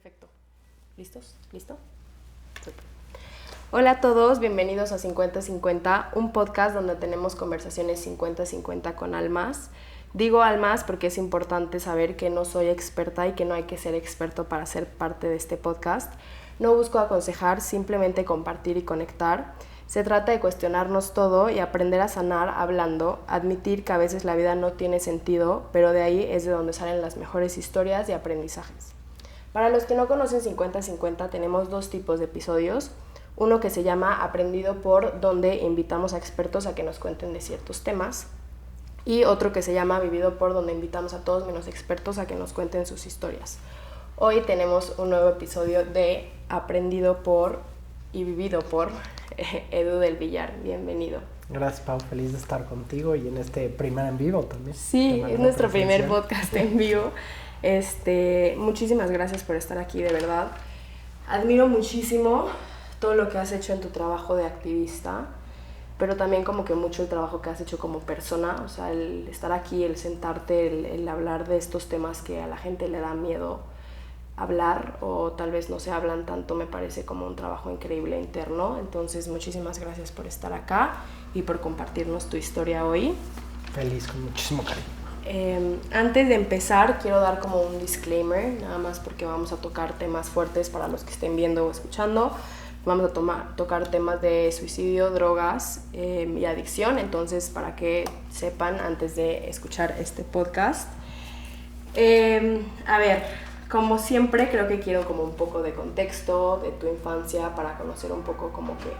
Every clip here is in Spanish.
Perfecto. ¿Listos? ¿Listo? Super. Hola a todos, bienvenidos a 50-50, un podcast donde tenemos conversaciones 50-50 con almas. Digo almas porque es importante saber que no soy experta y que no hay que ser experto para ser parte de este podcast. No busco aconsejar, simplemente compartir y conectar. Se trata de cuestionarnos todo y aprender a sanar hablando, admitir que a veces la vida no tiene sentido, pero de ahí es de donde salen las mejores historias y aprendizajes. Para los que no conocen 50-50, tenemos dos tipos de episodios. Uno que se llama Aprendido por, donde invitamos a expertos a que nos cuenten de ciertos temas. Y otro que se llama Vivido por, donde invitamos a todos menos expertos a que nos cuenten sus historias. Hoy tenemos un nuevo episodio de Aprendido por y Vivido por Edu del Villar. Bienvenido. Gracias, Pau, feliz de estar contigo y en este primer en vivo también. Sí, es nuestro primer podcast en vivo. Muchísimas gracias por estar aquí, de verdad. Admiro muchísimo todo lo que has hecho en tu trabajo de activista, pero también como que mucho el trabajo que has hecho como persona, o sea, el estar aquí, el sentarte, el hablar de estos temas que a la gente le da miedo hablar o tal vez no se hablan tanto, me parece como un trabajo increíble interno. Entonces, muchísimas gracias por estar acá y por compartirnos tu historia hoy. Feliz, con muchísimo cariño. Antes de empezar, quiero dar como un disclaimer, nada más porque vamos a tocar temas fuertes para los que estén viendo o escuchando. Vamos a tocar temas de suicidio, drogas y adicción, entonces para que sepan antes de escuchar este podcast. A ver, como siempre creo que quiero como un poco de contexto de tu infancia para conocer un poco como que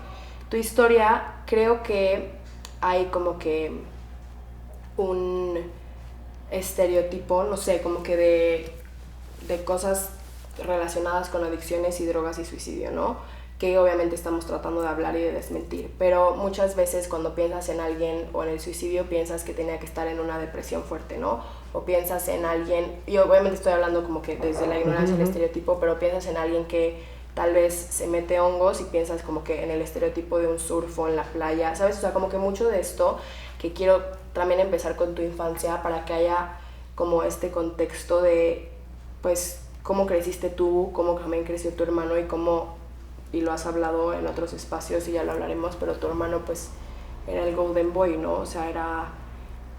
tu historia. Creo que hay como que un estereotipo, no sé, como que de cosas relacionadas con adicciones y drogas y suicidio, ¿no? Que obviamente estamos tratando de hablar y de desmentir, pero muchas veces cuando piensas en alguien o en el suicidio piensas que tenía que estar en una depresión fuerte, ¿no? O piensas en alguien, y obviamente estoy hablando como que desde la ignorancia del estereotipo, pero piensas en alguien que tal vez se mete hongos y piensas como que en el estereotipo de un surfo en la playa, ¿sabes? O sea, como que mucho de esto que quiero también empezar con tu infancia para que haya como este contexto de, pues, cómo creciste tú, cómo también creció tu hermano y lo has hablado en otros espacios y ya lo hablaremos, pero tu hermano pues era el golden boy, ¿no? O sea,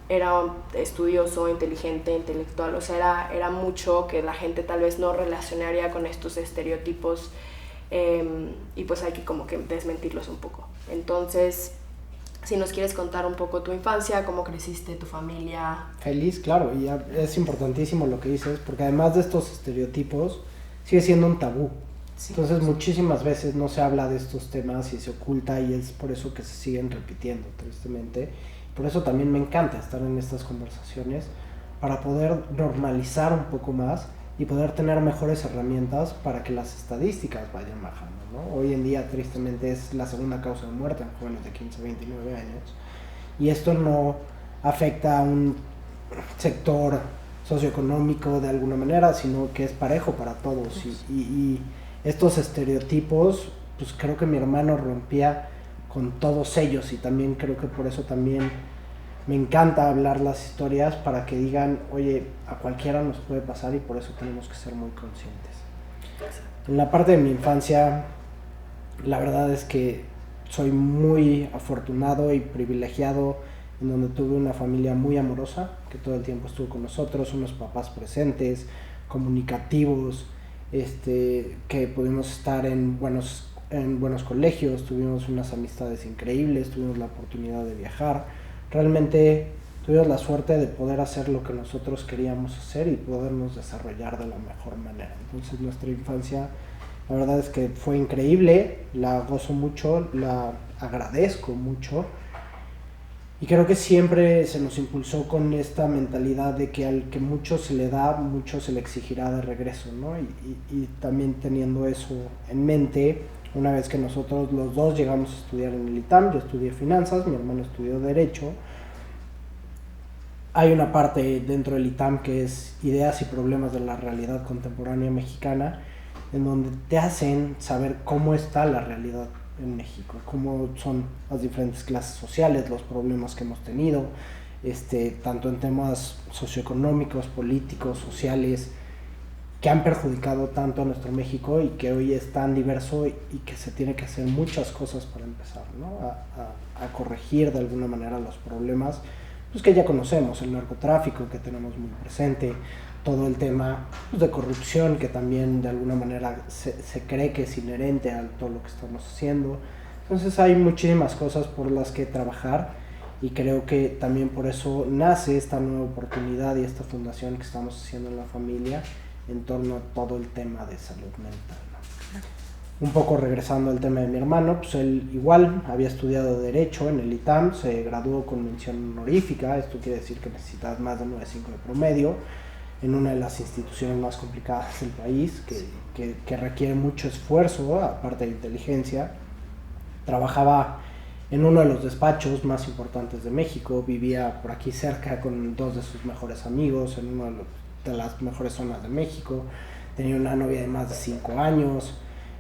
era estudioso, inteligente, intelectual, o sea, era mucho que la gente tal vez no relacionaría con estos estereotipos y pues hay que como que desmentirlos un poco. Entonces, si nos quieres contar un poco tu infancia, cómo creciste, tu familia. Feliz, claro, y es importantísimo lo que dices, porque además de estos estereotipos, sigue siendo un tabú. Sí, entonces muchísimas veces no se habla de estos temas y se oculta, y es por eso que se siguen repitiendo, tristemente. Por eso también me encanta estar en estas conversaciones, para poder normalizar un poco más y poder tener mejores herramientas para que las estadísticas vayan bajando, ¿no? Hoy en día, tristemente, es la segunda causa de muerte en jóvenes de 15 a 29 años. Y esto no afecta a un sector socioeconómico de alguna manera, sino que es parejo para todos. Y estos estereotipos, pues creo que mi hermano rompía con todos ellos, y también creo que por eso también me encanta hablar las historias, para que digan, oye, a cualquiera nos puede pasar, y por eso tenemos que ser muy conscientes. En la parte de mi infancia, la verdad es que soy muy afortunado y privilegiado, en donde tuve una familia muy amorosa, que todo el tiempo estuvo con nosotros, unos papás presentes, comunicativos, que pudimos estar en buenos colegios, tuvimos unas amistades increíbles, tuvimos la oportunidad de viajar. Realmente tuvimos la suerte de poder hacer lo que nosotros queríamos hacer y podernos desarrollar de la mejor manera. Entonces, nuestra infancia, la verdad es que fue increíble, la gozo mucho, la agradezco mucho, y creo que siempre se nos impulsó con esta mentalidad de que al que mucho se le da, mucho se le exigirá de regreso, ¿no? Y también teniendo eso en mente, una vez que nosotros los dos llegamos a estudiar en el ITAM, yo estudié finanzas, mi hermano estudió derecho. Hay una parte dentro del ITAM que es ideas y problemas de la realidad contemporánea mexicana, en donde te hacen saber cómo está la realidad en México, cómo son las diferentes clases sociales, los problemas que hemos tenido, tanto en temas socioeconómicos, políticos, sociales, que han perjudicado tanto a nuestro México y que hoy es tan diverso y que se tiene que hacer muchas cosas para empezar, ¿no? A corregir de alguna manera los problemas pues, que ya conocemos, el narcotráfico que tenemos muy presente, todo el tema pues, de corrupción que también de alguna manera se cree que es inherente a todo lo que estamos haciendo. Entonces hay muchísimas cosas por las que trabajar y creo que también por eso nace esta nueva oportunidad y esta fundación que estamos haciendo en la familia en torno a todo el tema de salud mental, ¿no? Un poco regresando al tema de mi hermano, pues él igual había estudiado Derecho en el ITAM, se graduó con mención honorífica, esto quiere decir que necesitas más de 9.5 de promedio, en una de las instituciones más complicadas del país, que requiere mucho esfuerzo, aparte de inteligencia. Trabajaba en uno de los despachos más importantes de México, vivía por aquí cerca con 2 de sus mejores amigos, en una de las mejores zonas de México, tenía una novia de más de 5 años,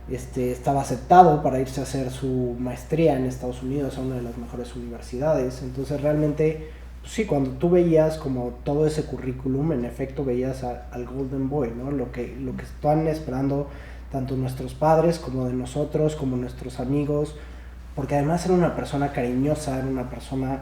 estaba aceptado para irse a hacer su maestría en Estados Unidos a una de las mejores universidades. Entonces realmente, pues sí, cuando tú veías como todo ese currículum, en efecto veías al Golden Boy, ¿no? Lo que están esperando tanto nuestros padres como de nosotros, como nuestros amigos, porque además era una persona cariñosa, era una persona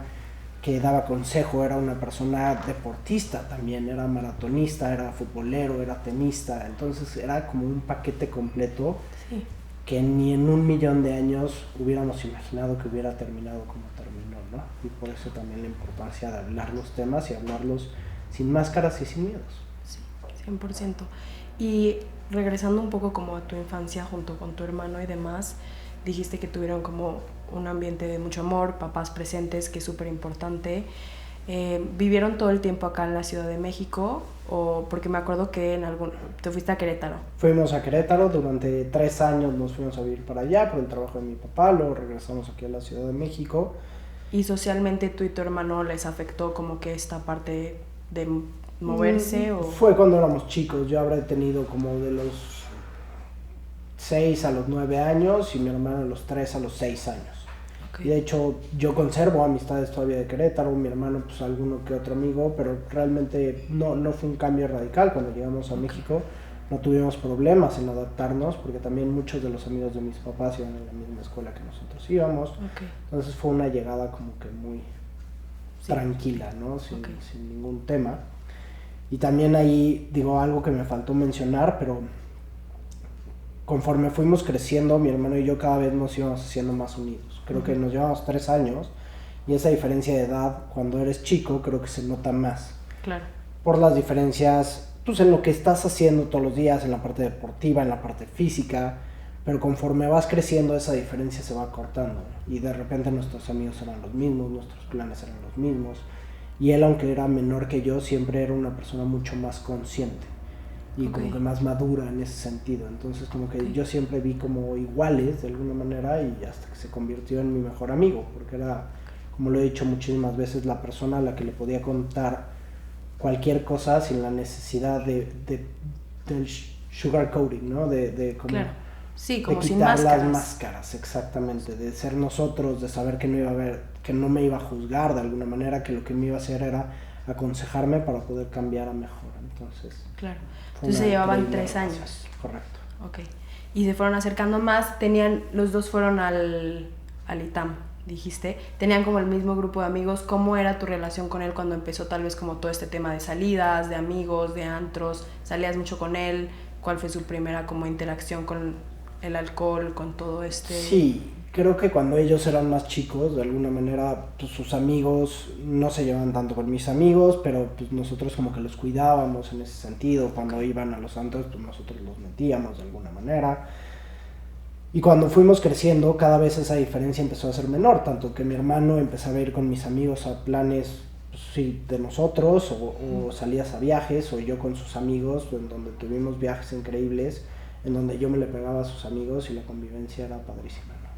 que daba consejo, era una persona deportista también, era maratonista, era futbolero, era tenista, entonces era como un paquete completo. Sí. Que ni en 1.000.000 de años hubiéramos imaginado que hubiera terminado como terminó, ¿no? Y por eso también la importancia de hablar los temas y hablarlos sin máscaras y sin miedos. Sí, 100%. Y regresando un poco como a tu infancia junto con tu hermano y demás, dijiste que tuvieron como un ambiente de mucho amor, papás presentes, que es súper importante. ¿Vivieron todo el tiempo acá en la Ciudad de México? O porque me acuerdo que te fuiste a Querétaro. Fuimos a Querétaro, durante 3 años nos fuimos a vivir para allá por el trabajo de mi papá, luego regresamos aquí a la Ciudad de México. ¿Y socialmente tú y tu hermano les afectó como que esta parte de moverse? ¿O? Fue cuando éramos chicos, yo habré tenido como de los 6 a los 9 años y mi hermano de los 3 a los 6 años. Okay. Y de hecho yo conservo amistades todavía de Querétaro, mi hermano pues alguno que otro amigo, pero realmente no fue un cambio radical. Cuando llegamos a México no tuvimos problemas en adaptarnos porque también muchos de los amigos de mis papás iban en la misma escuela que nosotros íbamos. Okay. Entonces fue una llegada como que muy tranquila, ¿no? Sin ningún tema. Y también ahí digo algo que me faltó mencionar, pero conforme fuimos creciendo, mi hermano y yo cada vez nos íbamos haciendo más unidos. Creo que nos llevamos 3 años y esa diferencia de edad cuando eres chico creo que se nota más. Claro. Por las diferencias pues, en lo que estás haciendo todos los días, en la parte deportiva, en la parte física, pero conforme vas creciendo esa diferencia se va cortando y de repente nuestros amigos eran los mismos, nuestros planes eran los mismos y él, aunque era menor que yo, siempre era una persona mucho más consciente y como que más madura en ese sentido. Entonces como que yo siempre vi como iguales de alguna manera y hasta que se convirtió en mi mejor amigo, porque era, como lo he dicho muchísimas veces, la persona a la que le podía contar cualquier cosa sin la necesidad del sugarcoating, ¿no? De como claro. Sí, como de quitar sin máscaras. Las máscaras, exactamente, de ser nosotros, de saber que no iba a haber, que no me iba a juzgar de alguna manera, que lo que me iba a hacer era aconsejarme para poder cambiar a mejor. Entonces, claro. Entonces se llevaban 3 años. Correcto. Ok. Y se fueron acercando más, los dos fueron al ITAM, dijiste. Tenían como el mismo grupo de amigos. ¿Cómo era tu relación con él cuando empezó tal vez como todo este tema de salidas, de amigos, de antros? ¿Salías mucho con él? ¿Cuál fue su primera como interacción con el alcohol, con todo este...? Sí, creo que cuando ellos eran más chicos, de alguna manera, pues sus amigos no se llevaban tanto con mis amigos, pero pues nosotros como que los cuidábamos en ese sentido. Cuando iban a los antros, pues nosotros los metíamos de alguna manera. Y cuando fuimos creciendo, cada vez esa diferencia empezó a ser menor, tanto que mi hermano empezaba a ir con mis amigos a planes, pues, sí, de nosotros, o salías a viajes, o yo con sus amigos, en donde tuvimos viajes increíbles, en donde yo me le pegaba a sus amigos y la convivencia era padrísima, ¿no?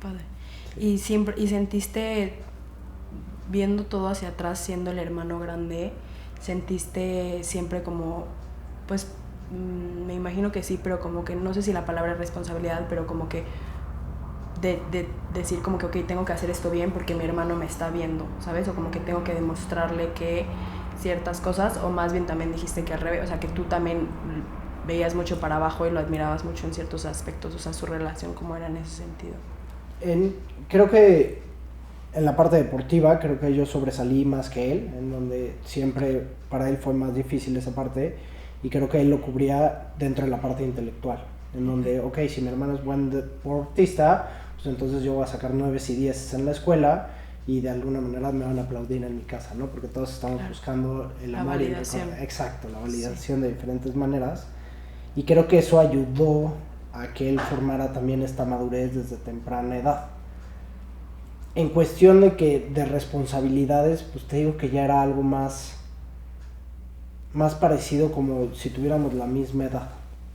Padre. Sí. Y sentiste, viendo todo hacia atrás, siendo el hermano grande, sentiste siempre como, pues, me imagino que sí, pero como que, no sé si la palabra es responsabilidad, pero como que de decir como que, ok, tengo que hacer esto bien porque mi hermano me está viendo, ¿sabes? O como que tengo que demostrarle que ciertas cosas, o más bien también dijiste que al revés, o sea, que tú también veías mucho para abajo y lo admirabas mucho en ciertos aspectos, o sea, su relación cómo era en ese sentido. Creo que en la parte deportiva, creo que yo sobresalí más que él, en donde siempre para él fue más difícil esa parte, y creo que él lo cubría dentro de la parte intelectual, en donde, ok, si mi hermano es buen deportista, pues entonces yo voy a sacar 9 y 10 en la escuela, y de alguna manera me van a aplaudir en mi casa, ¿no? Porque todos estamos buscando el amor, la validación. Exacto, la validación de diferentes maneras, y creo que eso ayudó a que él formara también esta madurez desde temprana edad. En cuestión de responsabilidades, pues te digo que ya era algo más parecido como si tuviéramos la misma edad,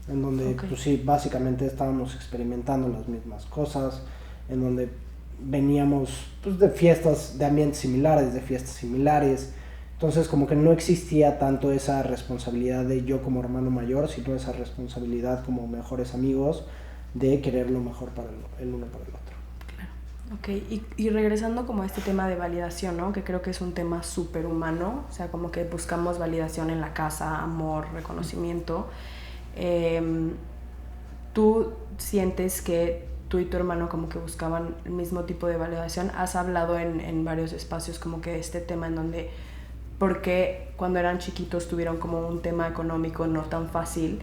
en donde pues sí, básicamente estábamos experimentando las mismas cosas, en donde veníamos pues, de fiestas, de ambientes similares, de fiestas similares. Entonces como que no existía tanto esa responsabilidad de yo como hermano mayor, sino esa responsabilidad como mejores amigos de querer lo mejor para el uno para el otro. Claro. Ok, y regresando como a este tema de validación, ¿no? Que creo que es un tema súper humano, o sea, como que buscamos validación en la casa, amor, reconocimiento. ¿Tú sientes que tú y tu hermano como que buscaban el mismo tipo de validación? Has hablado en varios espacios como que este tema en donde porque cuando eran chiquitos tuvieron como un tema económico no tan fácil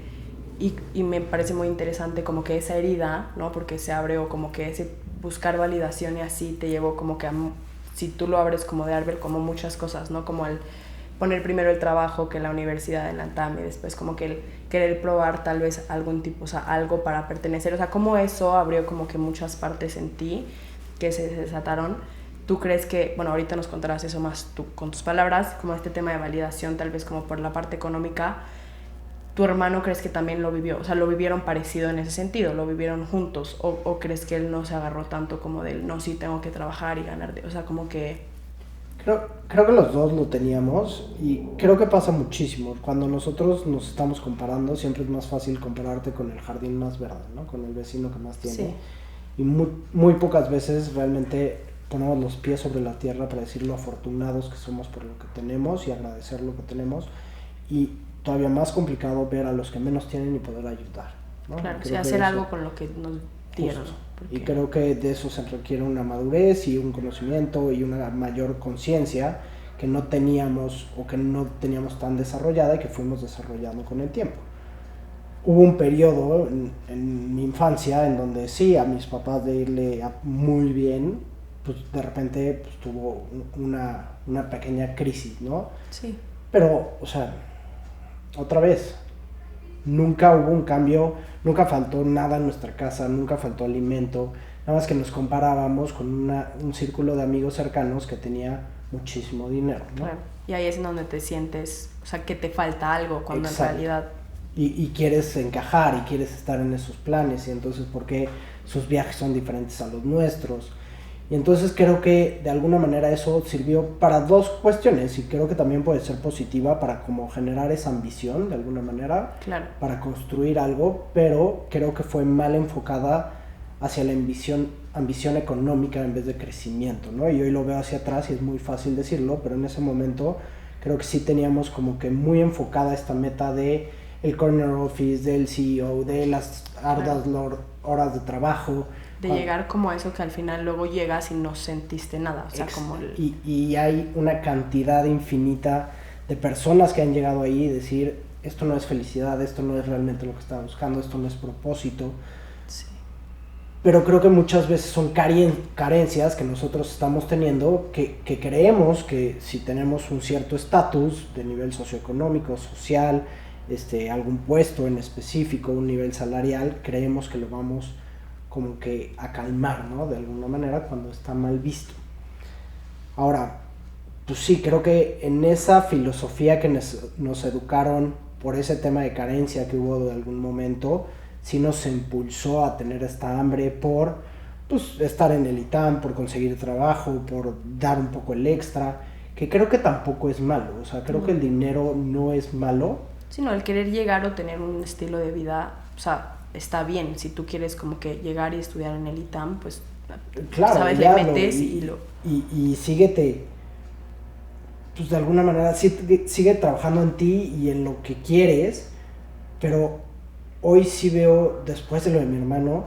y me parece muy interesante como que esa herida, ¿no? Porque se abre o como que ese buscar validación y así te llevó como que si tú lo abres como de árbol como muchas cosas, ¿no? Como el poner primero el trabajo que la universidad en la TAM y después como que el querer probar tal vez algún tipo, o sea, algo para pertenecer, o sea, como eso abrió como que muchas partes en ti que se desataron. ¿Tú crees que, bueno, ahorita nos contarás eso más tú con tus palabras, como este tema de validación, tal vez como por la parte económica, tu hermano crees que también lo vivió, o sea, lo vivieron parecido en ese sentido, lo vivieron juntos, o crees que él no se agarró tanto como del, no, sí tengo que trabajar y ganar, o sea, como que... Creo que los dos lo teníamos y creo que pasa muchísimo. Cuando nosotros nos estamos comparando, siempre es más fácil compararte con el jardín más verde, ¿no? Con el vecino que más tiene. Sí. Y muy pocas veces realmente ponemos los pies sobre la tierra para decir lo afortunados que somos por lo que tenemos y agradecer lo que tenemos, y todavía más complicado ver a los que menos tienen y poder ayudar, ¿no? Claro, sí, hacer algo con lo que nos dieron. Y creo que de eso se requiere una madurez y un conocimiento y una mayor conciencia que no teníamos o que no teníamos tan desarrollada y que fuimos desarrollando con el tiempo. Hubo un periodo en mi infancia en donde sí, a mis papás de irle muy bien, pues de repente pues, tuvo una pequeña crisis, ¿no? Sí. Pero, o sea, otra vez, nunca hubo un cambio, nunca faltó nada en nuestra casa, nunca faltó alimento, nada más que nos comparábamos con un círculo de amigos cercanos que tenía muchísimo dinero, ¿no? Claro. Y ahí es en donde te sientes, o sea, que te falta algo, cuando Exacto. En realidad... Y quieres encajar y quieres estar en esos planes, y entonces ¿por qué sus viajes son diferentes a los nuestros? Y entonces creo que de alguna manera eso sirvió para dos cuestiones, y creo que también puede ser positiva para como generar esa ambición de alguna manera, claro. Para construir algo, pero creo que fue mal enfocada hacia la ambición económica en vez de crecimiento, ¿no? Y hoy lo veo hacia atrás y es muy fácil decirlo, pero en ese momento creo que sí teníamos como que muy enfocada esta meta de el corner office, del CEO, de las arduas horas de trabajo. De llegar como a eso que al final luego llegas y no sentiste nada, o sea, como y hay una cantidad infinita de personas que han llegado ahí y decir, esto no es felicidad, esto no es realmente lo que estaba buscando, esto no es propósito. Sí. Pero creo que muchas veces son carencias que nosotros estamos teniendo, que creemos que si tenemos un cierto estatus de nivel socioeconómico, social, algún puesto en específico, un nivel salarial, creemos que lo vamos como que a calmar, ¿no? De alguna manera cuando está mal visto. Ahora, pues sí, creo que en esa filosofía que nos educaron por ese tema de carencia que hubo de algún momento, sí nos impulsó a tener esta hambre por pues, estar en el ITAM, por conseguir trabajo, por dar un poco el extra, que creo que tampoco es malo, o sea, creo que el dinero no es malo. Sino el querer llegar o tener un estilo de vida, o sea, está bien, si tú quieres como que llegar y estudiar en el ITAM, pues claro, sabes, le metes y síguete, pues de alguna manera sigue trabajando en ti y en lo que quieres, pero hoy sí veo, después de lo de mi hermano,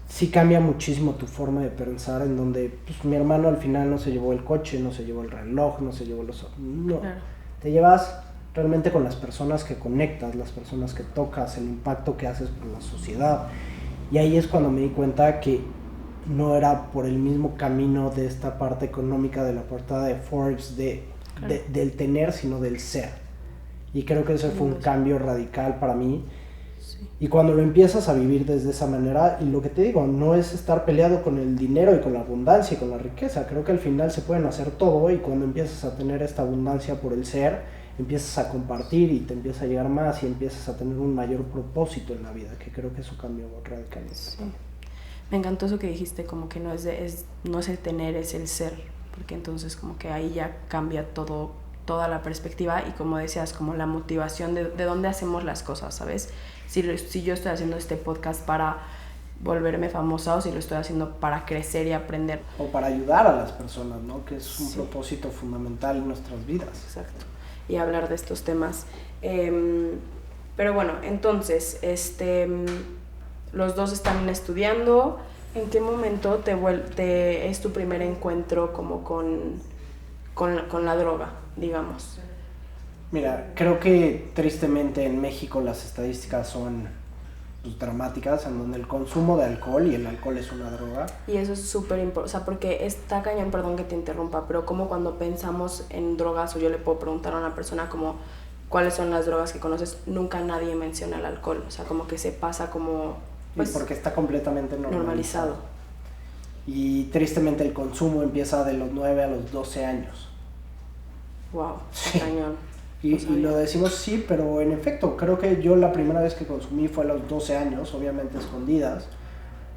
sí cambia muchísimo tu forma de pensar, en donde pues, mi hermano al final no se llevó el coche, no se llevó el reloj, no se llevó los... No, claro. Te llevas realmente con las personas que conectas, las personas que tocas, el impacto que haces por la sociedad. Y ahí es cuando me di cuenta que no era por el mismo camino de esta parte económica de la portada de Forbes, del tener, sino del ser. Y creo que ese fue un cambio radical para mí. Sí. Y cuando lo empiezas a vivir desde esa manera, y lo que te digo, no es estar peleado con el dinero y con la abundancia y con la riqueza. Creo que al final se pueden hacer todo, y cuando empiezas a tener esta abundancia por el ser, empiezas a compartir y te empieza a llegar más y empiezas a tener un mayor propósito en la vida, que creo que eso cambió radicalmente. Sí. Me encantó eso que dijiste, como que no es el tener, es el ser, porque entonces como que ahí ya cambia toda la perspectiva, y como decías, como la motivación de dónde hacemos las cosas, ¿sabes? Si yo estoy haciendo este podcast para volverme famosa, o si lo estoy haciendo para crecer y aprender. O para ayudar a las personas, ¿no? Que es un propósito fundamental en nuestras vidas. Exacto. Y hablar de estos temas. Pero bueno, entonces, los dos están estudiando. ¿En qué momento es tu primer encuentro como con la droga, digamos? Mira, creo que tristemente en México las estadísticas son pues, dramáticas, en donde el consumo de alcohol, y el alcohol es una droga. Y eso es súper importante, o sea, porque está cañón, perdón que te interrumpa, pero como cuando pensamos en drogas, o yo le puedo preguntar a una persona como cuáles son las drogas que conoces, nunca nadie menciona el alcohol, o sea, como que se pasa como... Pues, porque está completamente normalizado. Y tristemente el consumo empieza de los 9 a los 12 años. Wow, sí. Cañón. Y lo decimos sí, pero en efecto, creo que yo la primera vez que consumí fue a los 12 años, obviamente escondidas,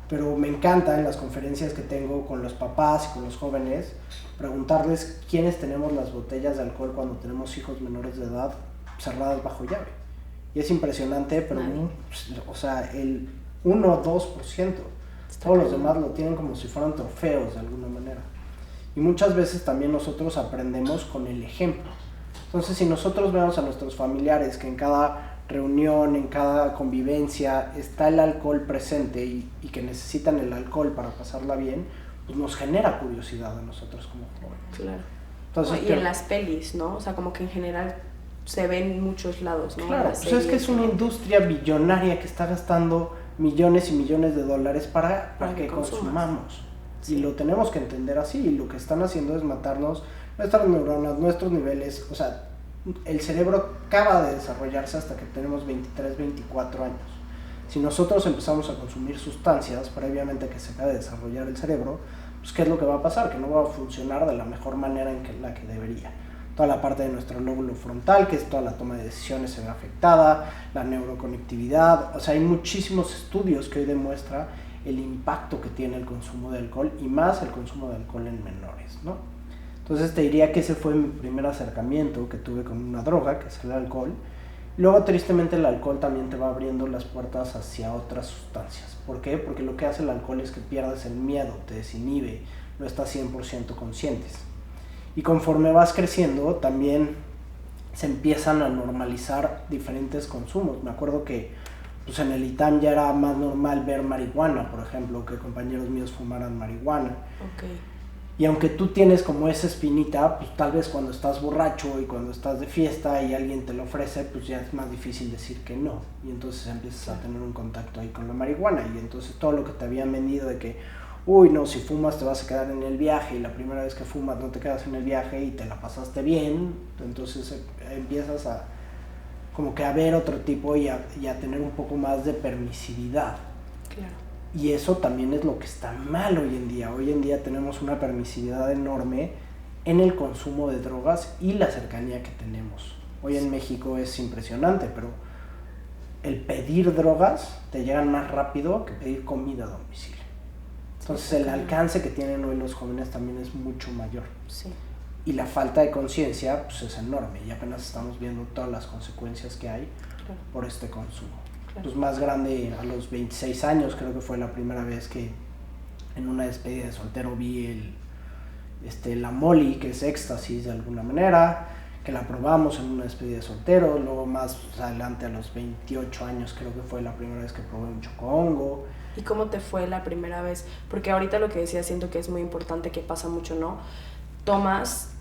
pero me encanta en las conferencias que tengo con los papás y con los jóvenes, preguntarles quiénes tenemos las botellas de alcohol cuando tenemos hijos menores de edad cerradas bajo llave. Y es impresionante, pero o sea, el 1 o 2%, todos los demás lo tienen como si fueran trofeos de alguna manera. Y muchas veces también nosotros aprendemos con el ejemplo. Entonces, si nosotros vemos a nuestros familiares que en cada reunión, en cada convivencia está el alcohol presente y que necesitan el alcohol para pasarla bien, pues nos genera curiosidad a nosotros como jóvenes. Claro. Entonces, y en las pelis, ¿no? O sea, como que en general se ven en muchos lados, ¿no? Claro, pues es que es una industria billonaria que está gastando millones y millones de dólares para que consumamos. Sí. Y lo tenemos que entender así, y lo que están haciendo es matarnos nuestras neuronas, nuestros niveles, o sea, el cerebro acaba de desarrollarse hasta que tenemos 23, 24 años. Si nosotros empezamos a consumir sustancias previamente que se acabe de desarrollar el cerebro, pues ¿qué es lo que va a pasar? Que no va a funcionar de la mejor manera en la que debería. Toda la parte de nuestro lóbulo frontal, que es toda la toma de decisiones, se ve afectada, la neuroconectividad, o sea, hay muchísimos estudios que hoy demuestran el impacto que tiene el consumo de alcohol, y más el consumo de alcohol en menores, ¿no? Entonces te diría que ese fue mi primer acercamiento que tuve con una droga, que es el alcohol. Luego, tristemente, el alcohol también te va abriendo las puertas hacia otras sustancias. ¿Por qué? Porque lo que hace el alcohol es que pierdes el miedo, te desinhibe, no estás 100% conscientes. Y conforme vas creciendo, también se empiezan a normalizar diferentes consumos. Me acuerdo que pues en el ITAM ya era más normal ver marihuana, por ejemplo, que compañeros míos fumaran marihuana. Okay. Y aunque tú tienes como esa espinita, pues tal vez cuando estás borracho y cuando estás de fiesta y alguien te lo ofrece, pues ya es más difícil decir que no. Y entonces empiezas a tener un contacto ahí con la marihuana. Y entonces todo lo que te habían vendido de que, uy, no, si fumas te vas a quedar en el viaje, y la primera vez que fumas no te quedas en el viaje y te la pasaste bien, entonces empiezas a como que a ver otro tipo y a tener un poco más de permisividad. Claro. Y eso también es lo que está mal hoy en día. Hoy en día tenemos una permisividad enorme en el consumo de drogas y la cercanía que tenemos. Hoy en México es impresionante, pero el pedir drogas te llegan más rápido que pedir comida a domicilio. Entonces el alcance que tienen hoy los jóvenes también es mucho mayor. Sí. Y la falta de conciencia pues es enorme, y apenas estamos viendo todas las consecuencias que hay por este consumo. Pues más grande, a los 26 años, creo que fue la primera vez que en una despedida de soltero vi la Molly, que es éxtasis de alguna manera, que la probamos en una despedida de soltero, luego más adelante a los 28 años creo que fue la primera vez que probé un chocohongo. ¿Y cómo te fue la primera vez? Porque ahorita lo que decía, siento que es muy importante, que pasa mucho, ¿no? Tomas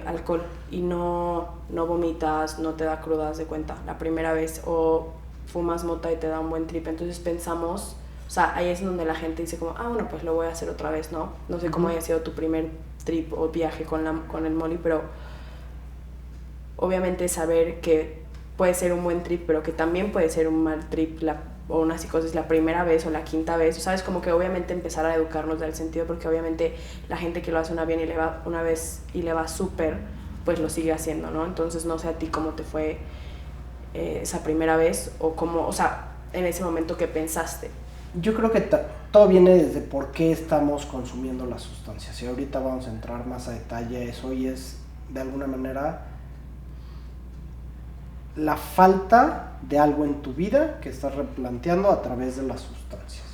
alcohol y no vomitas, no te da crudas de cuenta la primera vez, o fumas mota y te da un buen trip, entonces pensamos, o sea, ahí es donde la gente dice como, bueno, pues lo voy a hacer otra vez, ¿no? No sé cómo haya sido tu primer trip o viaje con el Molly, pero obviamente saber que puede ser un buen trip, pero que también puede ser un mal trip o una psicosis la primera vez o la quinta vez, ¿sabes? Como que obviamente empezar a educarnos del sentido, porque obviamente la gente que lo hace una vez y le va súper, pues lo sigue haciendo, ¿no? Entonces no sé a ti cómo te fue esa primera vez, o cómo, o sea, en ese momento que pensaste. Yo creo que todo viene desde por qué estamos consumiendo las sustancias, y ahorita vamos a entrar más a detalle a eso, y es de alguna manera la falta de algo en tu vida que estás replanteando a través de las sustancias.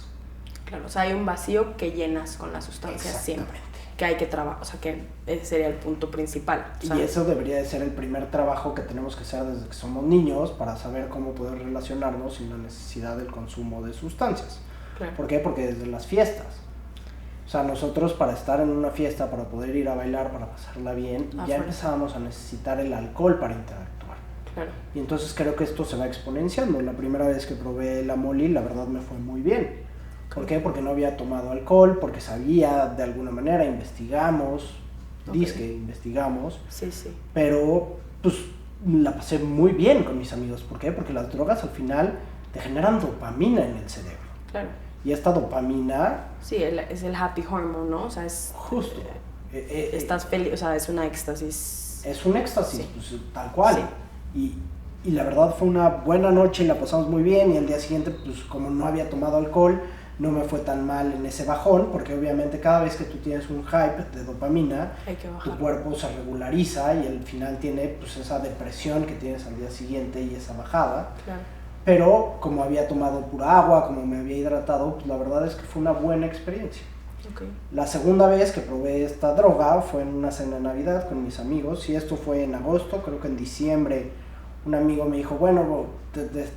Claro, o sea, hay un vacío que llenas con las sustancias siempre, que hay que trabajar, o sea, que ese sería el punto principal, ¿sabes? Y eso debería de ser el primer trabajo que tenemos que hacer desde que somos niños, para saber cómo poder relacionarnos sin la necesidad del consumo de sustancias. Claro. ¿Por qué? Porque desde las fiestas, o sea, nosotros para estar en una fiesta, para poder ir a bailar, para pasarla bien, ya empezábamos a necesitar el alcohol para interactuar. Claro. Y entonces creo que esto se va exponenciando. La primera vez que probé la Molly, la verdad me fue muy bien. ¿Por qué? Porque no había tomado alcohol, porque sabía de alguna manera, investigamos, investigamos. Sí, sí. Pero pues la pasé muy bien con mis amigos. ¿Por qué? Porque las drogas al final te generan dopamina en el cerebro. Claro. Y esta dopamina... Sí, es el happy hormone, ¿no? O sea, es... Justo. Estás feliz, o sea, es una éxtasis. Es un éxtasis, sí. Pues, tal cual. Sí. Y la verdad fue una buena noche y la pasamos muy bien, y el día siguiente, pues como no había tomado alcohol, no me fue tan mal en ese bajón, porque obviamente cada vez que tú tienes un hype de dopamina, tu cuerpo se regulariza y al final tiene pues esa depresión que tienes al día siguiente y esa bajada. Claro. Pero como había tomado pura agua, como me había hidratado, pues la verdad es que fue una buena experiencia. Okay. La segunda vez que probé esta droga fue en una cena de Navidad con mis amigos, y esto fue en agosto. Creo que en diciembre un amigo me dijo, bueno,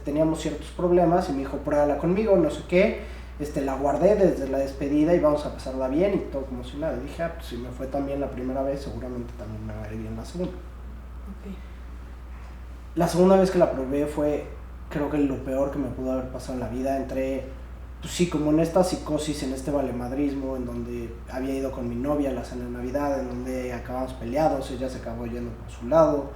teníamos ciertos problemas, y me dijo, pruébala conmigo, no sé qué. La guardé desde la despedida y vamos a pasarla bien y todo como si nada. Y dije, pues si me fue tan bien la primera vez, seguramente también me va a ir bien la segunda. Okay. La segunda vez que la probé fue, creo que lo peor que me pudo haber pasado en la vida. Entré, pues sí, como en esta psicosis, en este valemadrismo, en donde había ido con mi novia a la cena de Navidad, en donde acabamos peleados, ella se acabó yendo por su lado,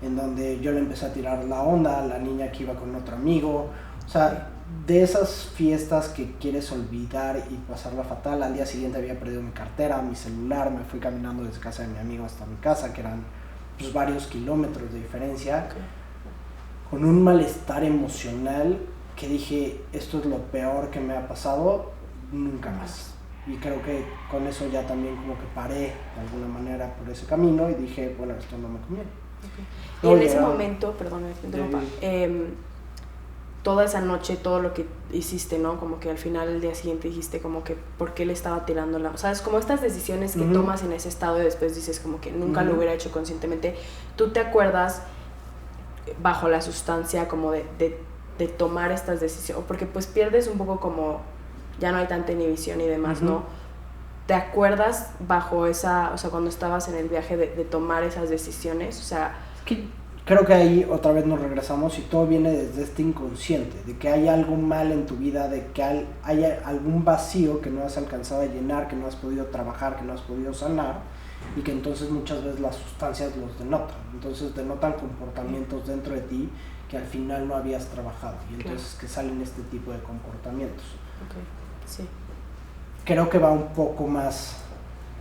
en donde yo le empecé a tirar la onda a la niña que iba con otro amigo. O sea, de esas fiestas que quieres olvidar y pasarla fatal. Al día siguiente había perdido mi cartera, mi celular, me fui caminando desde casa de mi amigo hasta mi casa, que eran pues varios kilómetros de diferencia, con un malestar emocional que dije, esto es lo peor que me ha pasado, nunca más. Y creo que con eso ya también como que paré de alguna manera por ese camino y dije, bueno, esto no me conviene. Okay. Y en ese momento, perdón, me interrumpa, toda esa noche, todo lo que hiciste, ¿no? Como que al final, el día siguiente dijiste como que por qué le estaba tirando la... O sea, es como estas decisiones que tomas en ese estado y después dices como que nunca lo hubiera hecho conscientemente. ¿Tú te acuerdas bajo la sustancia como de tomar estas decisiones? Porque pues pierdes un poco como... Ya no hay tanta inhibición y demás, ¿no? ¿Te acuerdas bajo esa... O sea, cuando estabas en el viaje de tomar esas decisiones? O sea... Creo que ahí otra vez nos regresamos y todo viene desde este inconsciente, de que hay algo mal en tu vida, de que hay algún vacío que no has alcanzado a llenar, que no has podido trabajar, que no has podido sanar, y que entonces muchas veces las sustancias los denotan. Entonces denotan comportamientos dentro de ti que al final no habías trabajado, y entonces que salen este tipo de comportamientos. Okay. Sí. Creo que va un poco más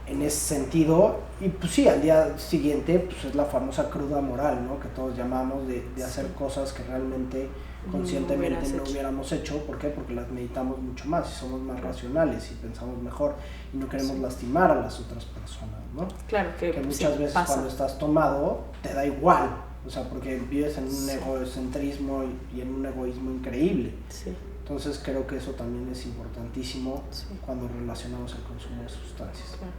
en ese sentido, y pues sí, al día siguiente pues es la famosa cruda moral, ¿no? Que todos llamamos de hacer cosas que realmente conscientemente no hubiéramos hecho. ¿Por qué? Porque las meditamos mucho más y somos más racionales y pensamos mejor y no queremos lastimar a las otras personas, ¿no? Claro que muchas veces pasa. Cuando estás tomado te da igual, o sea, porque vives en un egocentrismo y en un egoísmo increíble. Sí. Entonces creo que eso también es importantísimo cuando relacionamos el consumo de sustancias. Claro.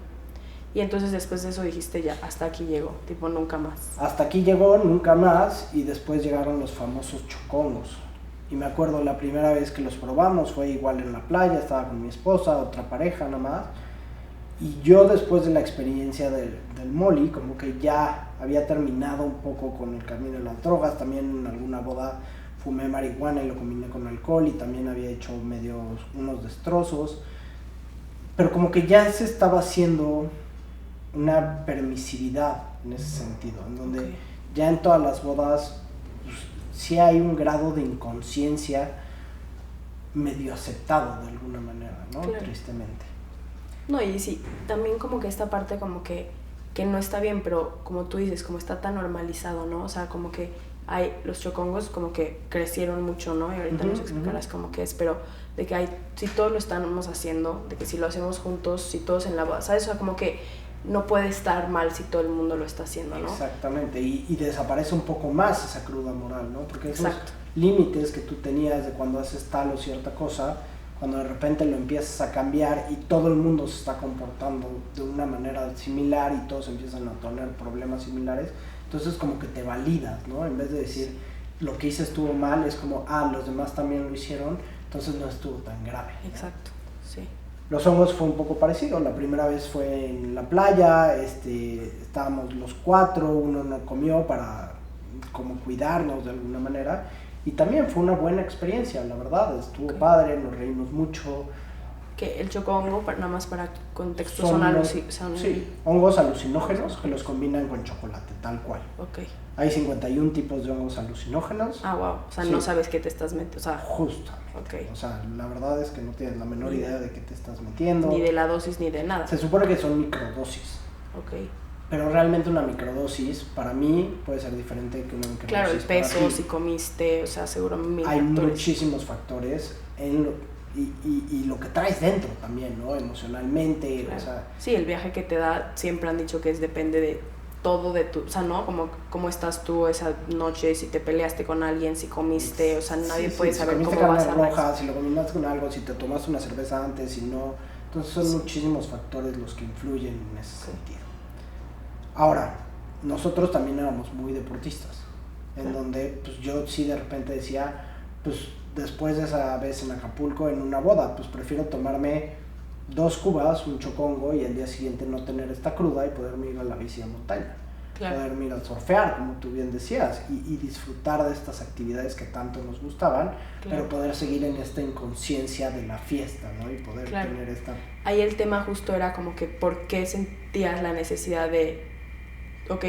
Y entonces después de eso dijiste ya, hasta aquí llegó, tipo nunca más. Hasta aquí llegó, nunca más, y después llegaron los famosos chocongos. Y me acuerdo la primera vez que los probamos fue igual en la playa, estaba con mi esposa, otra pareja nada más. Y yo después de la experiencia del Molly, como que ya había terminado un poco con el camino de las drogas, también en alguna boda fumé marihuana y lo combiné con alcohol y también había hecho unos destrozos. Pero como que ya se estaba haciendo una permisividad en ese sentido, en donde ya en todas las bodas pues, sí hay un grado de inconsciencia medio aceptado de alguna manera, ¿no? Claro. Tristemente. No, y sí, también como que esta parte como que no está bien, pero como tú dices, como está tan normalizado, ¿no? O sea, como que hay los chocongos como que crecieron mucho, ¿no? Y ahorita nos explicarás como que es, pero de que hay, si todos lo estamos haciendo, de que si lo hacemos juntos, si todos en la boda, ¿sabes? O sea, como que no puede estar mal si todo el mundo lo está haciendo, ¿no? Exactamente, y desaparece un poco más esa cruda moral, ¿no? Porque esos límites que tú tenías de cuando haces tal o cierta cosa, cuando de repente lo empiezas a cambiar y todo el mundo se está comportando de una manera similar y todos empiezan a tener problemas similares, entonces como que te validas, ¿no? En vez de decir lo que hice estuvo mal, es como, los demás también lo hicieron, entonces no estuvo tan grave, ¿no? Exacto, sí. Los hongos fue un poco parecido, la primera vez fue en la playa, estábamos los 4, uno no comió para como cuidarnos de alguna manera, y también fue una buena experiencia, la verdad, estuvo padre, nos reímos mucho. Que el chocongo, nada más para contexto, sí, hongos alucinógenos que los combinan con chocolate, tal cual. Ok. Hay 51 tipos de hongos alucinógenos. Wow, o sea, no sabes qué te estás metiendo, o sea... Justamente, o sea, la verdad es que no tienes la menor idea de qué te estás metiendo. Ni de la dosis, ni de nada. Se supone que son microdosis. Ok. Pero realmente una microdosis, para mí, puede ser diferente que una microdosis. Claro, el peso, si comiste, o sea, seguro mil hay factores. Muchísimos factores y lo que traes dentro también, ¿no? Emocionalmente, claro. O sea... Sí, el viaje que te da, siempre han dicho que depende de todo de tu... O sea, ¿no? Como cómo estás tú esa noche, si te peleaste con alguien, si comiste, o sea, nadie puede saber si cómo vas a... roja, si lo combinaste con algo, si te tomaste una cerveza antes, si no... Entonces son muchísimos factores los que influyen en ese sentido. Ahora, nosotros también éramos muy deportistas, en donde pues yo sí de repente decía, pues después de esa vez en Acapulco en una boda, pues prefiero tomarme 2 cubas, un chocongo y al día siguiente no tener esta cruda y poderme ir a la bici de montaña, poderme ir a surfear, como tú bien decías, y disfrutar de estas actividades que tanto nos gustaban, pero poder seguir en esta inconsciencia de la fiesta, ¿no? Y poder tener esta... Ahí el tema justo era como que por qué sentías la necesidad de, ok,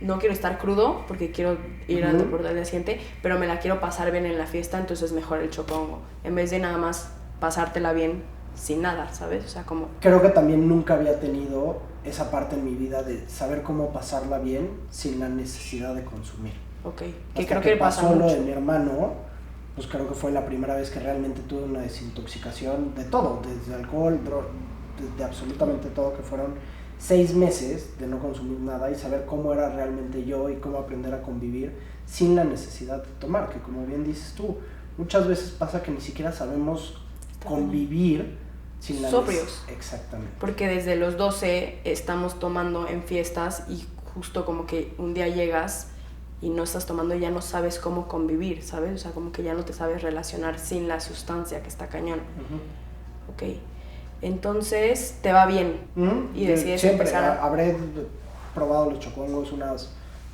no quiero estar crudo porque quiero ir al deporte al día siguiente, pero me la quiero pasar bien en la fiesta, entonces mejor el chocongo, en vez de nada más pasártela bien sin nada, ¿sabes? O sea, como... Creo que también nunca había tenido esa parte en mi vida de saber cómo pasarla bien sin la necesidad de consumir. Ok, que creo que pasó lo de mi hermano, pues creo que fue la primera vez que realmente tuve una desintoxicación de todo, desde alcohol, de absolutamente todo, que fueron 6 meses de no consumir nada y saber cómo era realmente yo y cómo aprender a convivir sin la necesidad de tomar, que como bien dices tú, muchas veces pasa que ni siquiera sabemos convivir sin la sobrios. Exactamente. Porque desde los 12 estamos tomando en fiestas y justo como que un día llegas y no estás tomando y ya no sabes cómo convivir, ¿sabes? O sea, como que ya no te sabes relacionar sin la sustancia, que está cañón. Ok. Entonces, te va bien y decides empezar habré probado los chocongos unas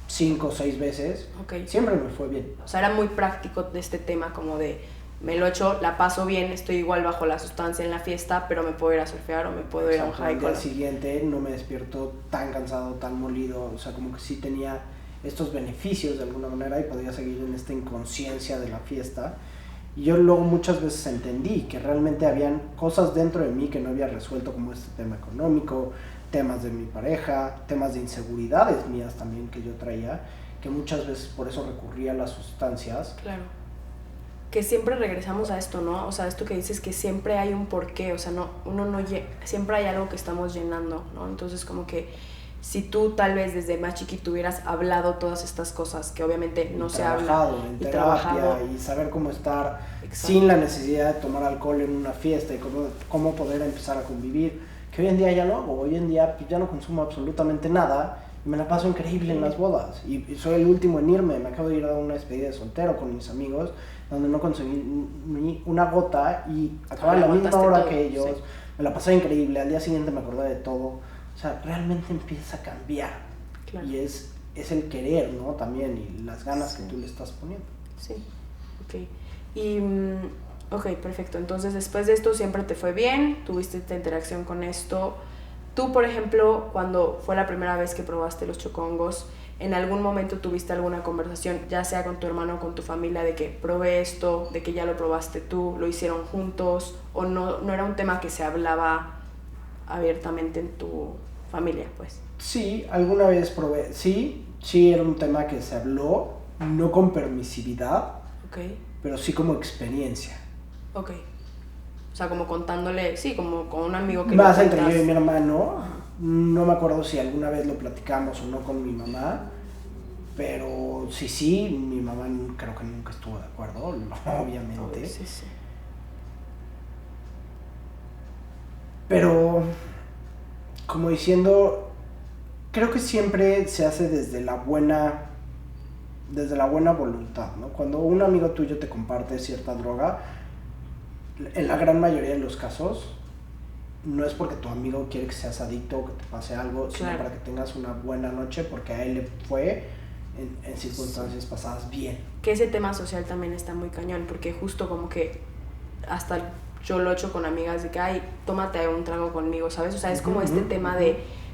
5 o 6 veces. Siempre me fue bien. O sea, era muy práctico de este tema como de me lo echo, la paso bien, estoy igual bajo la sustancia en la fiesta, pero me puedo ir a surfear o me puedo ir a un hike. Al día siguiente no me despierto tan cansado, tan molido, o sea, como que sí tenía estos beneficios de alguna manera y podía seguir en esta inconsciencia de la fiesta. Y yo luego muchas veces entendí que realmente habían cosas dentro de mí que no había resuelto, como este tema económico, temas de mi pareja, temas de inseguridades mías también que yo traía, que muchas veces por eso recurría a las sustancias. Claro. Que siempre regresamos a esto, ¿no? O sea, esto que dices que siempre hay un porqué, o sea, siempre hay algo que estamos llenando, ¿no? Entonces como que si tú tal vez desde más chiquito hubieras hablado todas estas cosas que obviamente no se habla en terapia y saber cómo estar sin la necesidad de tomar alcohol en una fiesta y cómo poder empezar a convivir, que hoy en día ya no hago. Hoy en día pues, ya no consumo absolutamente nada y me la paso increíble en las bodas. Y soy el último en irme. Me acabo de ir a una despedida de soltero con mis amigos donde no conseguí ni una gota y acababa a la misma hora todo, que ellos. Sí. Me la pasé increíble. Al día siguiente me acordé de todo. O sea, realmente empieza a cambiar. Claro. Y es el querer, ¿no? También, y las ganas que tú le estás poniendo. Sí, ok. Y, ok, perfecto. Entonces, después de esto siempre te fue bien, tuviste esta interacción con esto. Tú, por ejemplo, cuando fue la primera vez que probaste los chocongos, ¿en algún momento tuviste alguna conversación, ya sea con tu hermano o con tu familia, de que probé esto, de que ya lo probaste tú, lo hicieron juntos, o no era un tema que se hablaba abiertamente en tu familia, pues? Sí, alguna vez probé, sí era un tema que se habló, no con permisividad, okay, pero sí como experiencia. Ok. O sea, como contándole, sí, como con un amigo que... Más entre yo y mi hermano, no me acuerdo si alguna vez lo platicamos o no con mi mamá, pero sí, mi mamá creo que nunca estuvo de acuerdo, obviamente. Sí. Pero, como diciendo... Creo que siempre se hace desde la buena voluntad, ¿no? Cuando un amigo tuyo te comparte cierta droga, en la gran mayoría de los casos, no es porque tu amigo quiere que seas adicto o que te pase algo, sino para que tengas una buena noche, porque a él le fue en circunstancias pasadas bien. Que ese tema social también está muy cañón, porque justo como que hasta yo lo he hecho con amigas de que, ay, tómate un trago conmigo, ¿sabes? O sea, es como este tema de...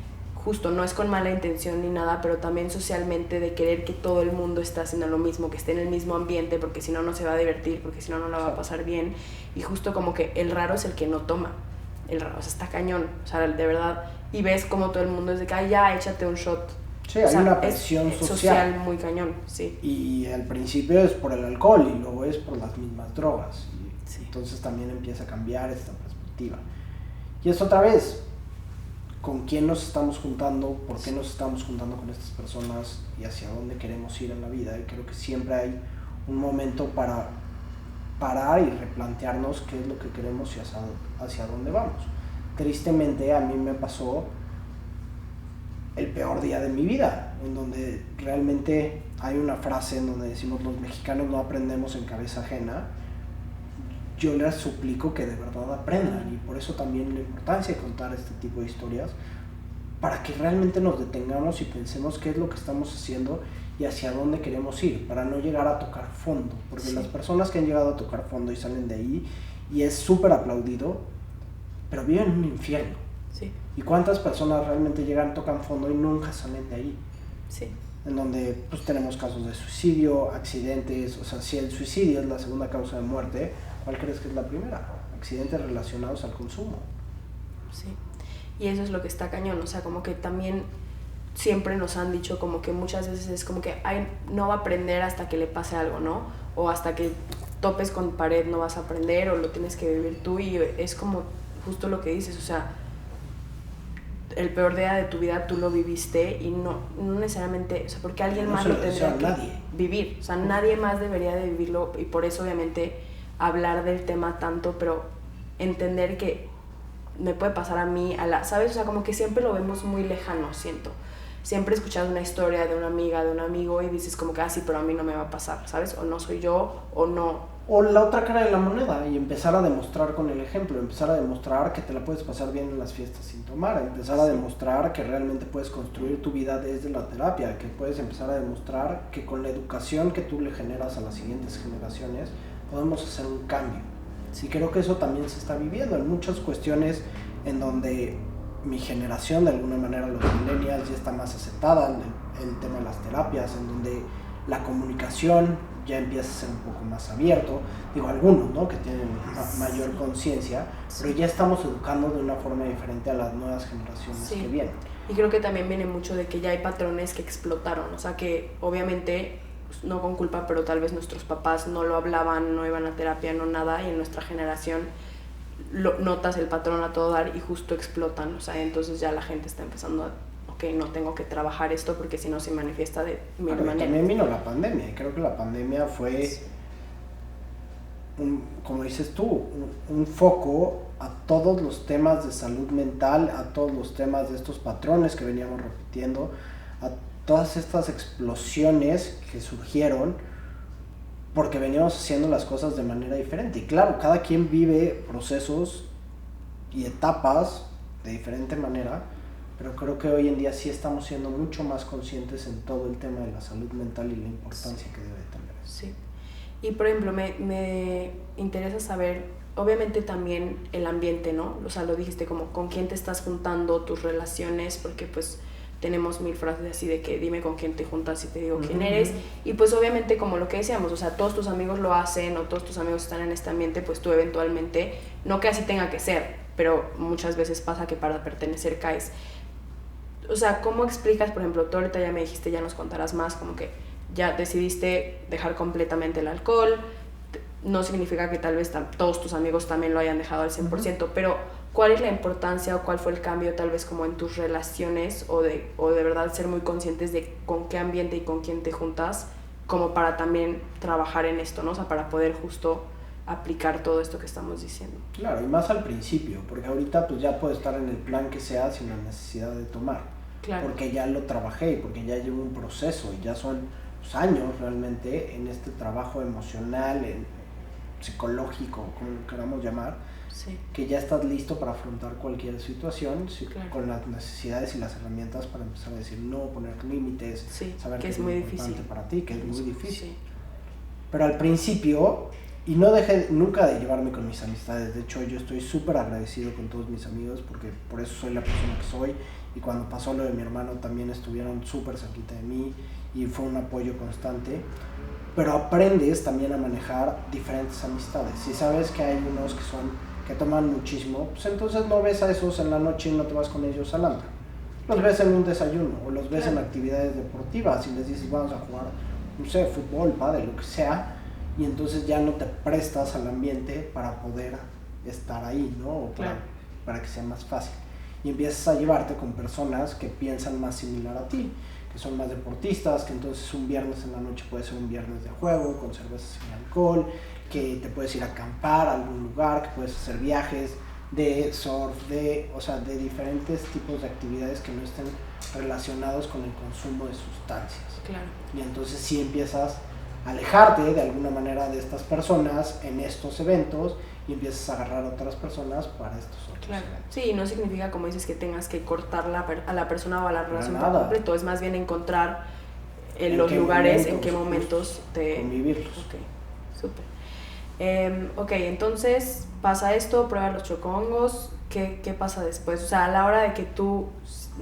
Justo, no es con mala intención ni nada, pero también socialmente de querer que todo el mundo esté haciendo lo mismo, que esté en el mismo ambiente, porque si no, no se va a divertir, porque si no, no la va a pasar bien. Y justo como que el raro es el que no toma. El raro, o sea, está cañón, o sea, de verdad. Y ves como todo el mundo es de que, ay, ya, échate un shot. Sí, hay una presión social muy cañón, sí. Y al principio es por el alcohol y luego es por las mismas drogas. Sí. Entonces también empieza a cambiar esta perspectiva. Y es otra vez... con quién nos estamos juntando, por qué nos estamos juntando con estas personas y hacia dónde queremos ir en la vida. Y creo que siempre hay un momento para parar y replantearnos qué es lo que queremos y hacia dónde vamos. Tristemente a mí me pasó el peor día de mi vida, en donde realmente hay una frase en donde decimos los mexicanos no aprendemos en cabeza ajena. Yo les suplico que de verdad aprendan, y por eso también la importancia de contar este tipo de historias, para que realmente nos detengamos y pensemos qué es lo que estamos haciendo y hacia dónde queremos ir, para no llegar a tocar fondo, porque las personas que han llegado a tocar fondo y salen de ahí, y es súper aplaudido, pero viven en un infierno. Sí. ¿Y cuántas personas realmente llegan, tocan fondo y nunca salen de ahí? Sí. En donde pues tenemos casos de suicidio, accidentes, o sea, si el suicidio es la segunda causa de muerte, ¿cuál crees que es la primera? Accidentes relacionados al consumo. Sí, y eso es lo que está cañón, o sea, como que también siempre nos han dicho como que muchas veces es como que ay, no va a aprender hasta que le pase algo, ¿no? O hasta que topes con pared no vas a aprender, o lo tienes que vivir tú, y es como justo lo que dices, o sea, el peor día de tu vida tú lo viviste y no necesariamente, o sea, porque alguien más lo tendría que vivir, o sea, nadie más debería de vivirlo, y por eso obviamente hablar del tema tanto, pero entender que me puede pasar a mí, ¿sabes? O sea, como que siempre lo vemos muy lejano, siento. Siempre escuchas una historia de una amiga, de un amigo, y dices como que, ah, sí, pero a mí no me va a pasar, ¿sabes? O no soy yo, o no. O la otra cara de la moneda, y empezar a demostrar con el ejemplo, empezar a demostrar que te la puedes pasar bien en las fiestas sin tomar, empezar a demostrar que realmente puedes construir tu vida desde la terapia, que puedes empezar a demostrar que con la educación que tú le generas a las siguientes generaciones, podemos hacer un cambio. Y creo que eso también se está viviendo en muchas cuestiones en donde mi generación, de alguna manera los millennials, ya está más aceptada en el tema de las terapias, en donde la comunicación ya empieza a ser un poco más abierto, digo algunos, ¿no? Que tienen mayor conciencia, pero ya estamos educando de una forma diferente a las nuevas generaciones que vienen. Y creo que también viene mucho de que ya hay patrones que explotaron, o sea que obviamente no con culpa, pero tal vez nuestros papás no lo hablaban, no iban a terapia, no nada, y en nuestra generación notas el patrón a todo dar y justo explotan, o sea, entonces ya la gente está empezando a, ok, no tengo que trabajar esto porque si no se manifiesta de mil maneras. También vino la pandemia, y creo que la pandemia fue como dices tú, un foco a todos los temas de salud mental, a todos los temas de estos patrones que veníamos repitiendo, a todas estas explosiones que surgieron porque veníamos haciendo las cosas de manera diferente. Y claro, cada quien vive procesos y etapas de diferente manera, pero creo que hoy en día sí estamos siendo mucho más conscientes en todo el tema de la salud mental y la importancia que debe tener. Sí. Y por ejemplo, me interesa saber, obviamente también el ambiente, ¿no? O sea, lo dijiste como con quién te estás juntando, tus relaciones, porque pues tenemos mil frases así de que dime con quién te juntas y te digo quién eres. Y pues obviamente como lo que decíamos, o sea, todos tus amigos lo hacen o todos tus amigos están en este ambiente, pues tú eventualmente, no que así tenga que ser, pero muchas veces pasa que para pertenecer caes. O sea, ¿cómo explicas, por ejemplo, tú ahorita ya me dijiste, ya nos contarás más, como que ya decidiste dejar completamente el alcohol, no significa que tal vez todos tus amigos también lo hayan dejado al 100%, pero ¿cuál es la importancia o cuál fue el cambio tal vez como en tus relaciones o de verdad ser muy conscientes de con qué ambiente y con quién te juntas como para también trabajar en esto, ¿no? O sea, para poder justo aplicar todo esto que estamos diciendo. Claro, y más al principio, porque ahorita pues ya puedo estar en el plan que sea sin la necesidad de tomar, claro. Porque ya lo trabajé, porque ya llevo un proceso y ya son años realmente en este trabajo emocional, psicológico, como lo queramos llamar, sí. Que ya estás listo para afrontar cualquier situación, sí, claro. Con las necesidades y las herramientas para empezar a decir no, poner límites, sí, saber que que es muy importante difícil para ti, que es muy difícil. Sí. Pero al principio, y no dejé nunca de llevarme con mis amistades, de hecho yo estoy súper agradecido con todos mis amigos porque por eso soy la persona que soy, y cuando pasó lo de mi hermano también estuvieron súper cerquita de mí y fue un apoyo constante, pero aprendes también a manejar diferentes amistades. Si sabes que hay unos que toman muchísimo, pues entonces no ves a esos en la noche y no te vas con ellos al antro. Los ves en un desayuno o los ves en actividades deportivas y les dices vamos a jugar, no sé, fútbol, pádel, lo que sea, y entonces ya no te prestas al ambiente para poder estar ahí, ¿no? O para que sea más fácil. Y empiezas a llevarte con personas que piensan más similar a ti, que son más deportistas, que entonces un viernes en la noche puede ser un viernes de juego, con cervezas sin alcohol, que te puedes ir a acampar a algún lugar, que puedes hacer viajes de surf, o sea, de diferentes tipos de actividades que no estén relacionados con el consumo de sustancias. Claro. Y entonces sí empiezas a alejarte de alguna manera de estas personas en estos eventos y empiezas a agarrar a otras personas para estos otros eventos. Sí, no significa, como dices, que tengas que cortar a la persona o a la relación por completo, es más bien encontrar los lugares, en qué momentos te... convivirlos. Ok, súper. Ok, entonces pasa esto, pruebas los chocongos, ¿qué pasa después? O sea, a la hora de que tú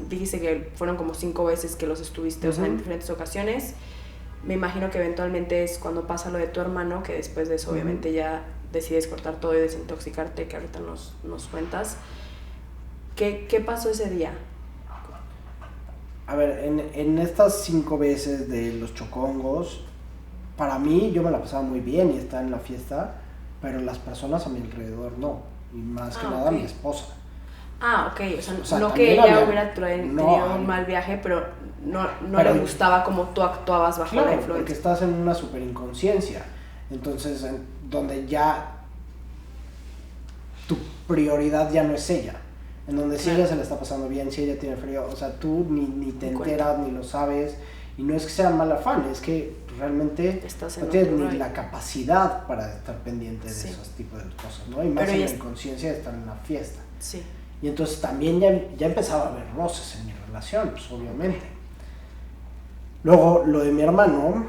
dijiste que fueron como 5 veces que los estuviste, o sea, en diferentes ocasiones, me imagino que eventualmente es cuando pasa lo de tu hermano, que después de eso obviamente ya decides cortar todo y desintoxicarte, que ahorita nos cuentas. ¿Qué pasó ese día? A ver, en estas 5 veces de los chocongos, para mí yo me la pasaba muy bien y estaba en la fiesta, pero las personas a mi alrededor no, y más que nada mi esposa. Ok, o sea no que ella hubiera tenido un mal viaje, pero no le gustaba cómo tú actuabas bajo la influencia. Porque estás en una super inconsciencia, entonces donde ya tu prioridad ya no es ella, en donde si ella se la está pasando bien, si ella tiene frío, o sea, tú ni te enteras, ni lo sabes, y no es que sea mal afán, es que realmente no tienes ni la capacidad para estar pendiente de esos tipos de cosas, ¿no? Y más en la inconsciencia de estar en una fiesta. Sí. Y entonces también ya empezaba a haber roces en mi relación, pues obviamente. Luego, lo de mi hermano,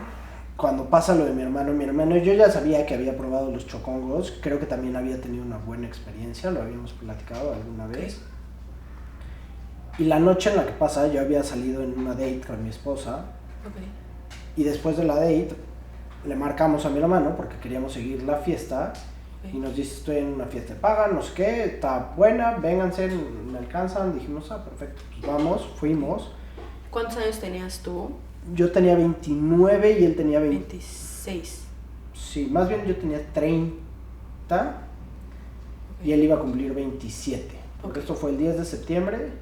cuando pasa lo de mi hermano, yo ya sabía que había probado los chocongos, creo que también había tenido una buena experiencia, lo habíamos platicado alguna vez. Y la noche en la que pasa, yo había salido en una date con mi esposa, y después de la date, le marcamos a mi hermano porque queríamos seguir la fiesta, y nos dice, estoy en una fiesta de paga, no sé qué, está buena, vénganse, me alcanzan. Dijimos, perfecto, pues vamos, fuimos. ¿Cuántos años tenías tú? Yo tenía 29 y él tenía 26. Sí, más bien yo tenía 30 y él iba a cumplir 27. Porque esto fue el 10 de septiembre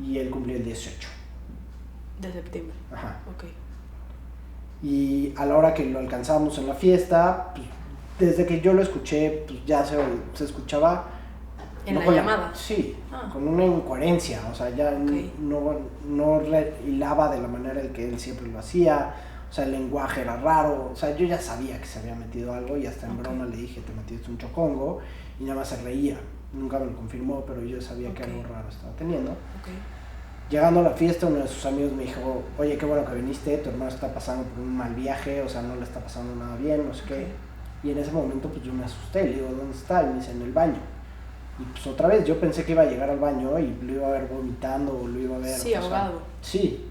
y él cumplió el 18. De septiembre. Ajá. Y a la hora que lo alcanzamos en la fiesta, pues, desde que yo lo escuché, pues ya se escuchaba... ¿En no la con llamada? Sí, con una incoherencia, o sea, ya no hilaba de la manera en que él siempre lo hacía, o sea, el lenguaje era raro, o sea, yo ya sabía que se había metido algo y hasta en broma le dije, te metiste un chocongo, y nada más se reía, nunca me lo confirmó, pero yo sabía que algo raro estaba teniendo. Llegando a la fiesta, uno de sus amigos me dijo, oye, qué bueno que viniste, tu hermano está pasando por un mal viaje, o sea, no le está pasando nada bien, no sé qué, y en ese momento pues yo me asusté, le digo, ¿dónde está? Y me dice, en el baño. Y pues otra vez, yo pensé que iba a llegar al baño y lo iba a ver vomitando o lo iba a ver... Sí, ahogado. Sí.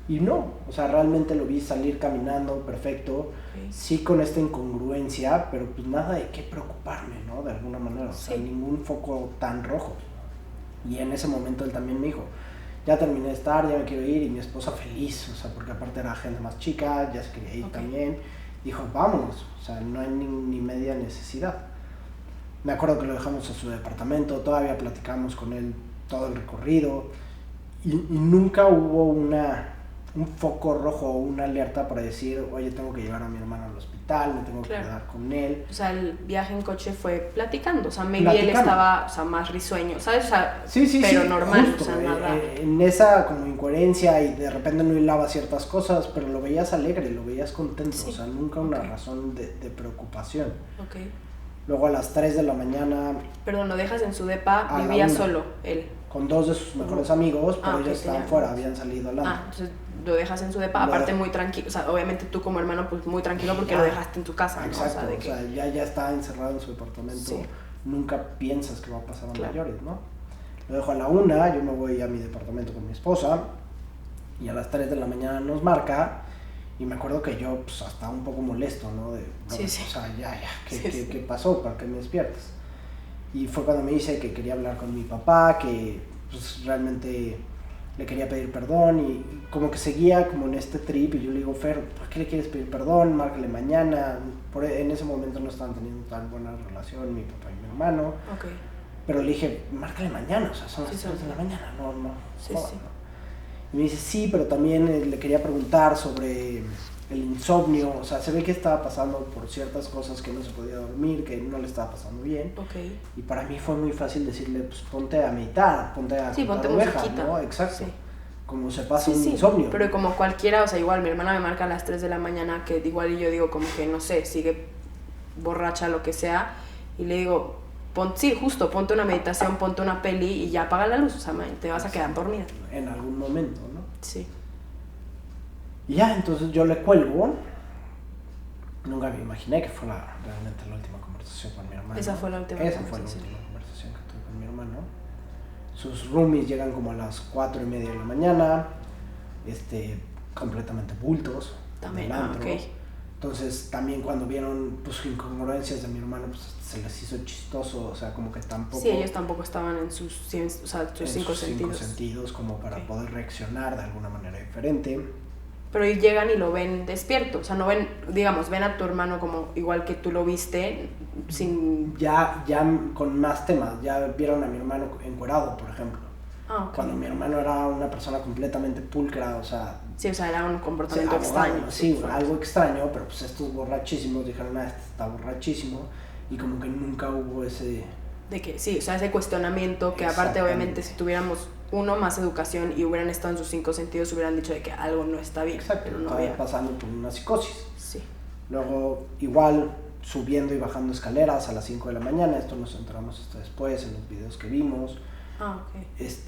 Y no, o sea, realmente lo vi salir caminando perfecto, sí con esta incongruencia, pero pues nada de qué preocuparme, ¿no? De alguna manera, o sea, ningún foco tan rojo. Y en ese momento él también me dijo, ya terminé de estar, ya me quiero ir, y mi esposa feliz, o sea, porque aparte era gente más chica, ya se quería ir también, dijo, vámonos, o sea, no hay ni media necesidad. Me acuerdo que lo dejamos en su departamento, todavía platicamos con él todo el recorrido y nunca hubo un foco rojo o una alerta para decir, oye, tengo que llevar a mi hermano al hospital, me tengo que quedar con él. O sea, el viaje en coche fue platicando, o sea, maybe él estaba, o sea, más risueño, ¿sabes? O sea, pero normal, justo, o sea, nada. En esa como incoherencia y de repente no hilaba ciertas cosas, pero lo veías alegre, lo veías contento, o sea, nunca una razón de preocupación. Luego a las 3 de la mañana... Perdón, lo dejas en su depa, vivía solo él. Con dos de sus mejores amigos, pero ellos estaban fuera, habían salido al lado. Entonces lo dejas en su depa, aparte muy tranquilo, o sea, obviamente tú como hermano pues muy tranquilo porque lo dejaste en tu casa, ¿no? Exacto, o sea, ya está encerrado en su departamento, nunca piensas que va a pasar a mayores, ¿no? Lo dejo a la 1, yo me voy a mi departamento con mi esposa, y a las 3 de la mañana nos marca, y me acuerdo que yo pues hasta un poco molesto, ¿no? O sea, ¿qué pasó? ¿Para qué me despiertas? Y fue cuando me dice que quería hablar con mi papá, que pues realmente le quería pedir perdón y como que seguía como en este trip y yo le digo, Fer, ¿por qué le quieres pedir perdón? Márcale mañana. En ese momento no estaban teniendo tan buena relación mi papá y mi hermano. Pero le dije, márcale mañana, o sea, son las 3 de la mañana, no. Y me dice, sí, pero también le quería preguntar sobre el insomnio, o sea, se ve que estaba pasando por ciertas cosas que no se podía dormir, que no le estaba pasando bien. Y para mí fue muy fácil decirle, pues ponte a meditar, ponte a ponte oveja, musiquita, ¿no? Exacto. Como se pasa un insomnio. Pero como cualquiera, o sea, igual mi hermana me marca a las 3 de la mañana, que igual y yo digo como que, no sé, sigue borracha, lo que sea, y le digo, justo, ponte una meditación, ponte una peli y ya apaga la luz, o sea, te vas a quedar dormida. En algún momento, ¿no? Sí. Y ya, entonces yo le cuelgo. Nunca me imaginé que fuera realmente la última conversación con mi hermano. Esa fue la última conversación que tuve con mi hermano. Sus roomies llegan como a las 4:30 de la mañana, completamente bultos. También, Entonces también cuando vieron pues incongruencias de mi hermano, pues se les hizo chistoso, o sea, como que tampoco... Sí, ellos tampoco estaban en sus cinco sentidos como para poder reaccionar de alguna manera diferente. Pero ellos llegan y lo ven despierto, o sea, no ven, digamos, ven a tu hermano como igual que tú lo viste, sin... Ya con más temas, ya vieron a mi hermano encuerado, por ejemplo. Cuando mi hermano era una persona completamente pulcra, o sea... Sí, o sea, era un comportamiento extraño. Sí, algo extraño, pero pues estos borrachísimos dijeron, este está borrachísimo, y como que nunca hubo ese... De que, sí, o sea, ese cuestionamiento que aparte obviamente si tuviéramos más educación y hubieran estado en sus 5 sentidos, hubieran dicho de que algo no está bien. Exacto, pero no estaba había... pasando por una psicosis. Sí. Luego, igual, subiendo y bajando escaleras a las 5 de la mañana, esto nos enteramos hasta después en los videos que vimos.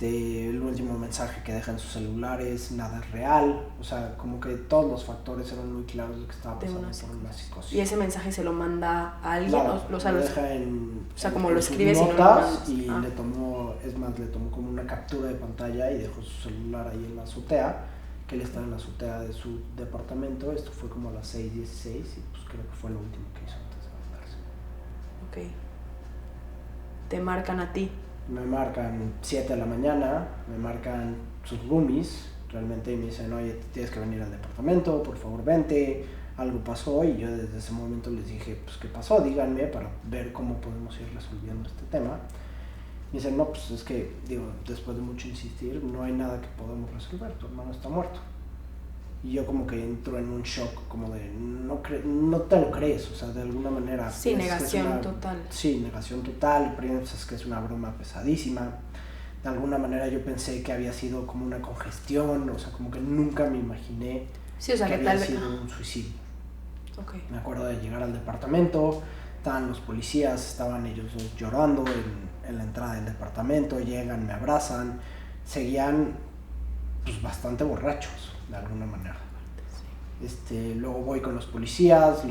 El último mensaje que deja en sus celulares, nada es real, o sea, como que todos los factores eran muy claros de que estaba pasando por una psicosis. ¿Y ese mensaje se lo manda a alguien? Lo deja en como lo escribes notas y le tomó como una captura de pantalla y dejó su celular ahí en la azotea, que él estaba en la azotea de su departamento. Esto fue como a las 6:16 y pues creo que fue lo último que hizo antes de matarse. Te marcan a ti. Me marcan 7 de la mañana, me marcan sus roomies, realmente, y me dicen, oye, tienes que venir al departamento, por favor vente, algo pasó, y yo desde ese momento les dije, pues, ¿qué pasó? Díganme para ver cómo podemos ir resolviendo este tema. Me dicen, no, pues es que, después de mucho insistir, no hay nada que podamos resolver, tu hermano está muerto. Y yo como que entro en un shock, como de no te lo crees, o sea, de alguna manera. Sí, negación total. Sí, negación total, piensas que es una broma pesadísima. De alguna manera yo pensé que había sido como una congestión, o sea, como que nunca me imaginé sí, o sea, que que había sido un suicidio. Okay. Me acuerdo de llegar al departamento, estaban los policías, estaban ellos dos llorando en la entrada del departamento, llegan, me abrazan, seguían pues bastante borrachos de alguna manera. Luego voy con los policías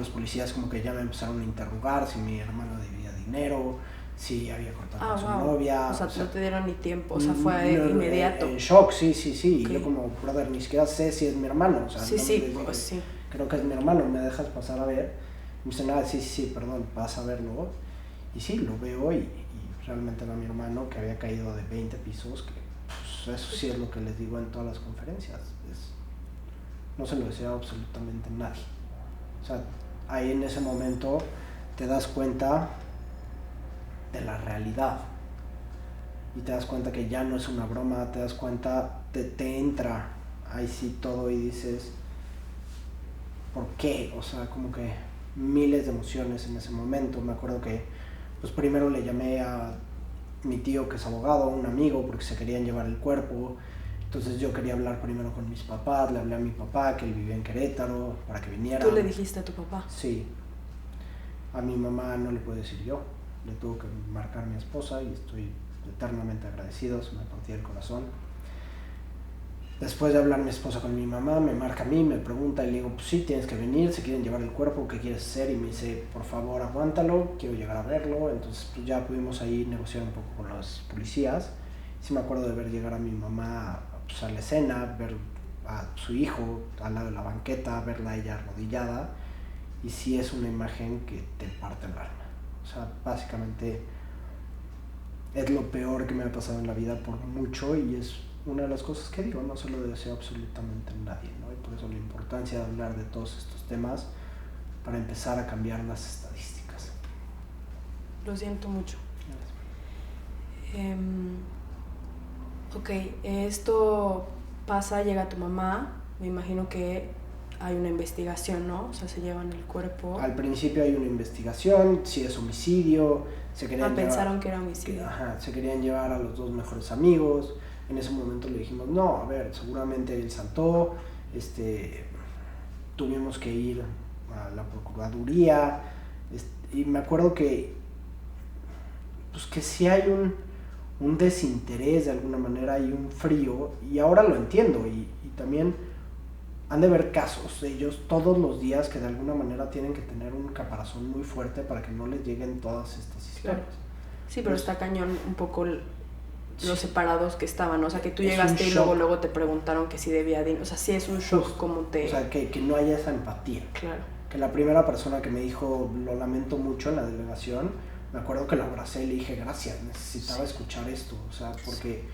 como que ya me empezaron a interrogar si mi hermano debía dinero, si había cortado con su novia. O sea, no te dieron ni tiempo, o sea, fue inmediato. En shock, sí. Okay. Y yo como, brother, ni siquiera sé si es mi hermano. O sea, sí. Creo que es mi hermano, ¿me dejas pasar a ver? Y me dice, nada, sí, perdón, vas a verlo. Y sí, lo veo y realmente era mi hermano que había caído de 20 pisos, que pues, eso sí es lo que les digo en todas las conferencias. No se lo desea absolutamente nadie. O sea, ahí en ese momento te das cuenta de la realidad y te das cuenta que ya no es una broma, te das cuenta, te entra ahí sí todo y dices, ¿por qué? O sea, como que miles de emociones en ese momento. Me acuerdo que pues primero le llamé a mi tío que es abogado, a un amigo, porque se querían llevar el cuerpo. Entonces yo quería hablar primero con mis papás, le hablé a mi papá, que él vivía en Querétaro, para que viniera. ¿Tú le dijiste a tu papá? Sí. A mi mamá no le puedo decir yo, le tuvo que marcar mi esposa y estoy eternamente agradecido, se me partía el corazón. Después de hablar mi esposa con mi mamá, me marca a mí, me pregunta y le digo, pues sí, tienes que venir, se quieren llevar el cuerpo, ¿qué quieres hacer? Y me dice, por favor, aguántalo, quiero llegar a verlo. Entonces pues ya pudimos ahí negociar un poco con los policías. Sí me acuerdo de ver llegar a mi mamá pues, a la escena, ver a su hijo al lado de la banqueta, verla a ella arrodillada. Y sí es una imagen que te parte el alma. O sea, básicamente es lo peor que me ha pasado en la vida por mucho y es una de las cosas que digo, no se lo deseo absolutamente a nadie, ¿no? Y por eso la importancia de hablar de todos estos temas para empezar a cambiar las estadísticas. Lo siento mucho. Ok, esto pasa, llega tu mamá, me imagino que hay una investigación, ¿no? O sea, se llevan el cuerpo. Al principio hay una investigación, si es homicidio, pensaron que era homicidio. Se querían llevar a los dos mejores amigos. En ese momento le dijimos, no, a ver, seguramente él saltó, tuvimos que ir a la procuraduría, y me acuerdo que pues que sí hay un desinterés de alguna manera y un frío, y ahora lo entiendo, y también han de haber casos de ellos todos los días que de alguna manera tienen que tener un caparazón muy fuerte para que no les lleguen todas estas historias. Claro. Sí, pero está cañón un poco los separados que estaban, o sea, que tú llegaste y luego te preguntaron que si debía dinero, o sea, sí es un shock como te... O sea, que no haya esa empatía. Claro. Que la primera persona que me dijo, lo lamento mucho en la delegación, me acuerdo que la abracé y le dije, gracias, necesitaba escuchar esto, o sea, porque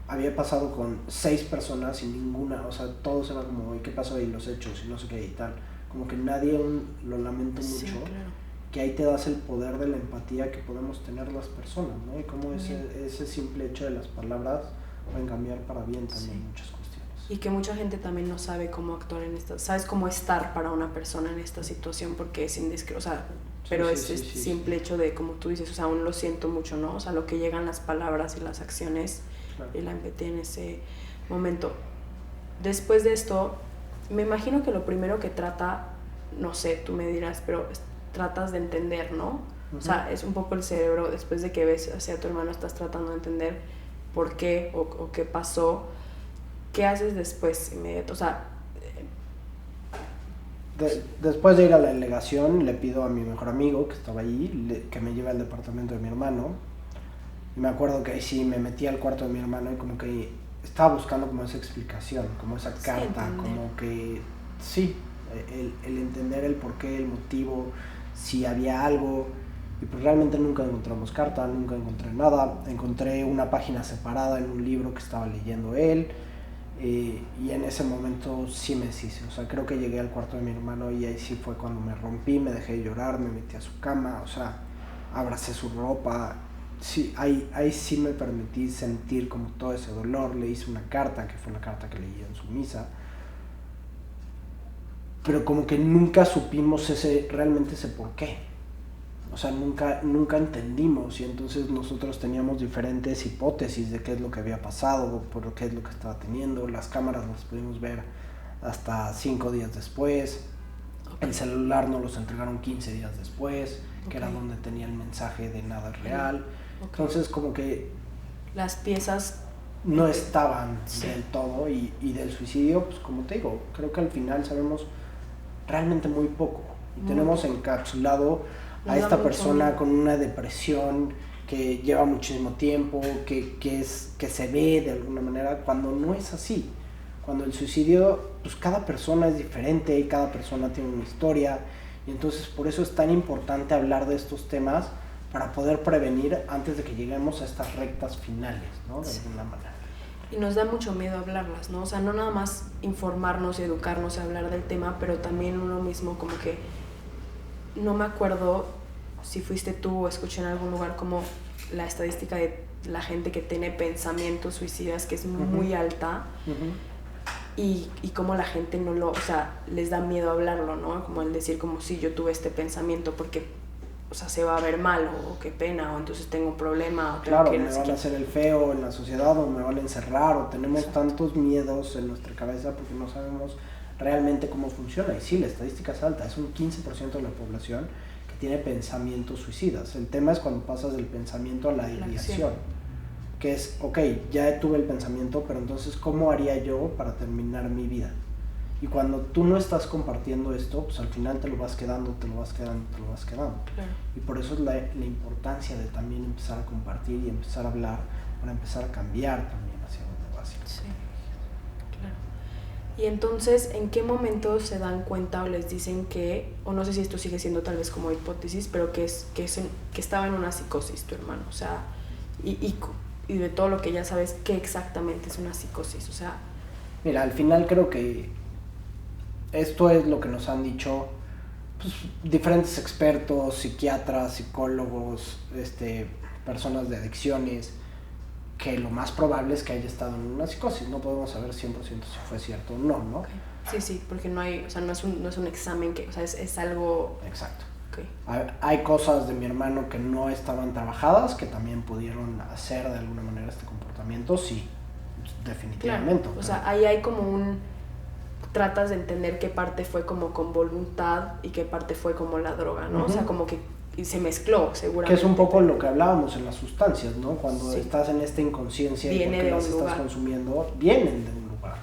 había pasado con 6 personas y ninguna, o sea, todos eran como, ¿y qué pasó ahí? Los hechos y no sé qué y tal, como que nadie lo lamento mucho. Sí, claro. Que ahí te das el poder de la empatía que podemos tener las personas, ¿no? Y cómo ese simple hecho de las palabras pueden cambiar para bien también muchas cuestiones. Y que mucha gente también no sabe cómo actuar en estas, sabes cómo estar para una persona en esta situación porque es indiscreto, o sea, pero simple hecho de, como tú dices, o sea, aún lo siento mucho, ¿no? O sea, lo que llegan las palabras y las acciones, claro. Y la empatía en ese momento. Después de esto, me imagino que lo primero que trata, no sé, tú me dirás, pero tratas de entender, ¿no? Uh-huh. O sea, es un poco el cerebro, después de que ves hacia tu hermano, estás tratando de entender por qué o qué pasó. ¿Qué haces después inmediato? O sea... Después de ir a la delegación, le pido a mi mejor amigo, que estaba allí, que me lleve al departamento de mi hermano. Y me acuerdo que ahí sí me metí al cuarto de mi hermano y como que estaba buscando como esa explicación, como esa carta, como que... Sí, el entender el porqué, el motivo, si había algo, y pues realmente nunca encontramos carta, nunca encontré nada. Encontré una página separada en un libro que estaba leyendo él, y en ese momento sí me deshice, o sea, creo que llegué al cuarto de mi hermano y ahí sí fue cuando me rompí, me dejé llorar, me metí a su cama, o sea, abracé su ropa, sí, ahí sí me permití sentir como todo ese dolor, le hice una carta, que fue la carta que leí en su misa. pero como que nunca supimos realmente ese por qué. O sea, nunca entendimos, y entonces nosotros teníamos diferentes hipótesis de qué es lo que había pasado, por qué es lo que estaba teniendo. Las cámaras las pudimos ver hasta 5 días después. El celular nos los entregaron 15 días después, que era donde tenía el mensaje de nada es real. Entonces como que las piezas no estaban del todo, y del suicidio, pues como te digo, creo que al final sabemos realmente muy poco. Y tenemos encapsulado a esta persona con una depresión que lleva muchísimo tiempo, que se ve de alguna manera, cuando no es así. Cuando el suicidio, pues cada persona es diferente y cada persona tiene una historia, y entonces por eso es tan importante hablar de estos temas para poder prevenir antes de que lleguemos a estas rectas finales, ¿no? De alguna manera. Y nos da mucho miedo hablarlas, ¿no? O sea, no nada más informarnos y educarnos a hablar del tema, pero también uno mismo como que, no me acuerdo si fuiste tú o escuché en algún lugar como la estadística de la gente que tiene pensamientos suicidas, que es muy alta, y como la gente no lo, o sea, les da miedo hablarlo, ¿no? Como el decir como, sí, yo tuve este pensamiento porque, o sea, se va a ver mal, o qué pena, o entonces tengo un problema, o claro, me van a hacer el feo en la sociedad, o me van a encerrar, o tenemos tantos miedos en nuestra cabeza porque no sabemos realmente cómo funciona. Y sí, la estadística es alta, es un 15% de la población que tiene pensamientos suicidas. El tema es cuando pasas del pensamiento a la ideación, que es, ok, ya tuve el pensamiento, pero entonces, ¿cómo haría yo para terminar mi vida? Y cuando tú no estás compartiendo esto, pues al final te lo vas quedando. Claro. Y por eso es la importancia de también empezar a compartir y empezar a hablar, para empezar a cambiar también hacia dónde vas. Sí, claro. Y entonces, ¿en qué momento se dan cuenta o les dicen que, o no sé si esto sigue siendo tal vez como hipótesis, pero que estaba en una psicosis tu hermano? O sea, y de todo lo que ya sabes, ¿qué exactamente es una psicosis? O sea, mira, al final creo que esto es lo que nos han dicho, pues, diferentes expertos, psiquiatras, psicólogos, personas de adicciones, que lo más probable es que haya estado en una psicosis. No podemos saber 100% si fue cierto o no, ¿no? Okay. Sí, porque no hay, o sea, no es un examen que, o sea, es algo... Exacto. Okay. Hay cosas de mi hermano que no estaban trabajadas, que también pudieron hacer de alguna manera este comportamiento, sí, definitivamente. Claro. O sea, ahí hay como tratas de entender qué parte fue como con voluntad y qué parte fue como la droga, ¿no? O sea, como que se mezcló, seguramente. Que es un poco lo que hablábamos en las sustancias, ¿no? Cuando estás en esta inconsciencia y porque las estás consumiendo, vienen de un lugar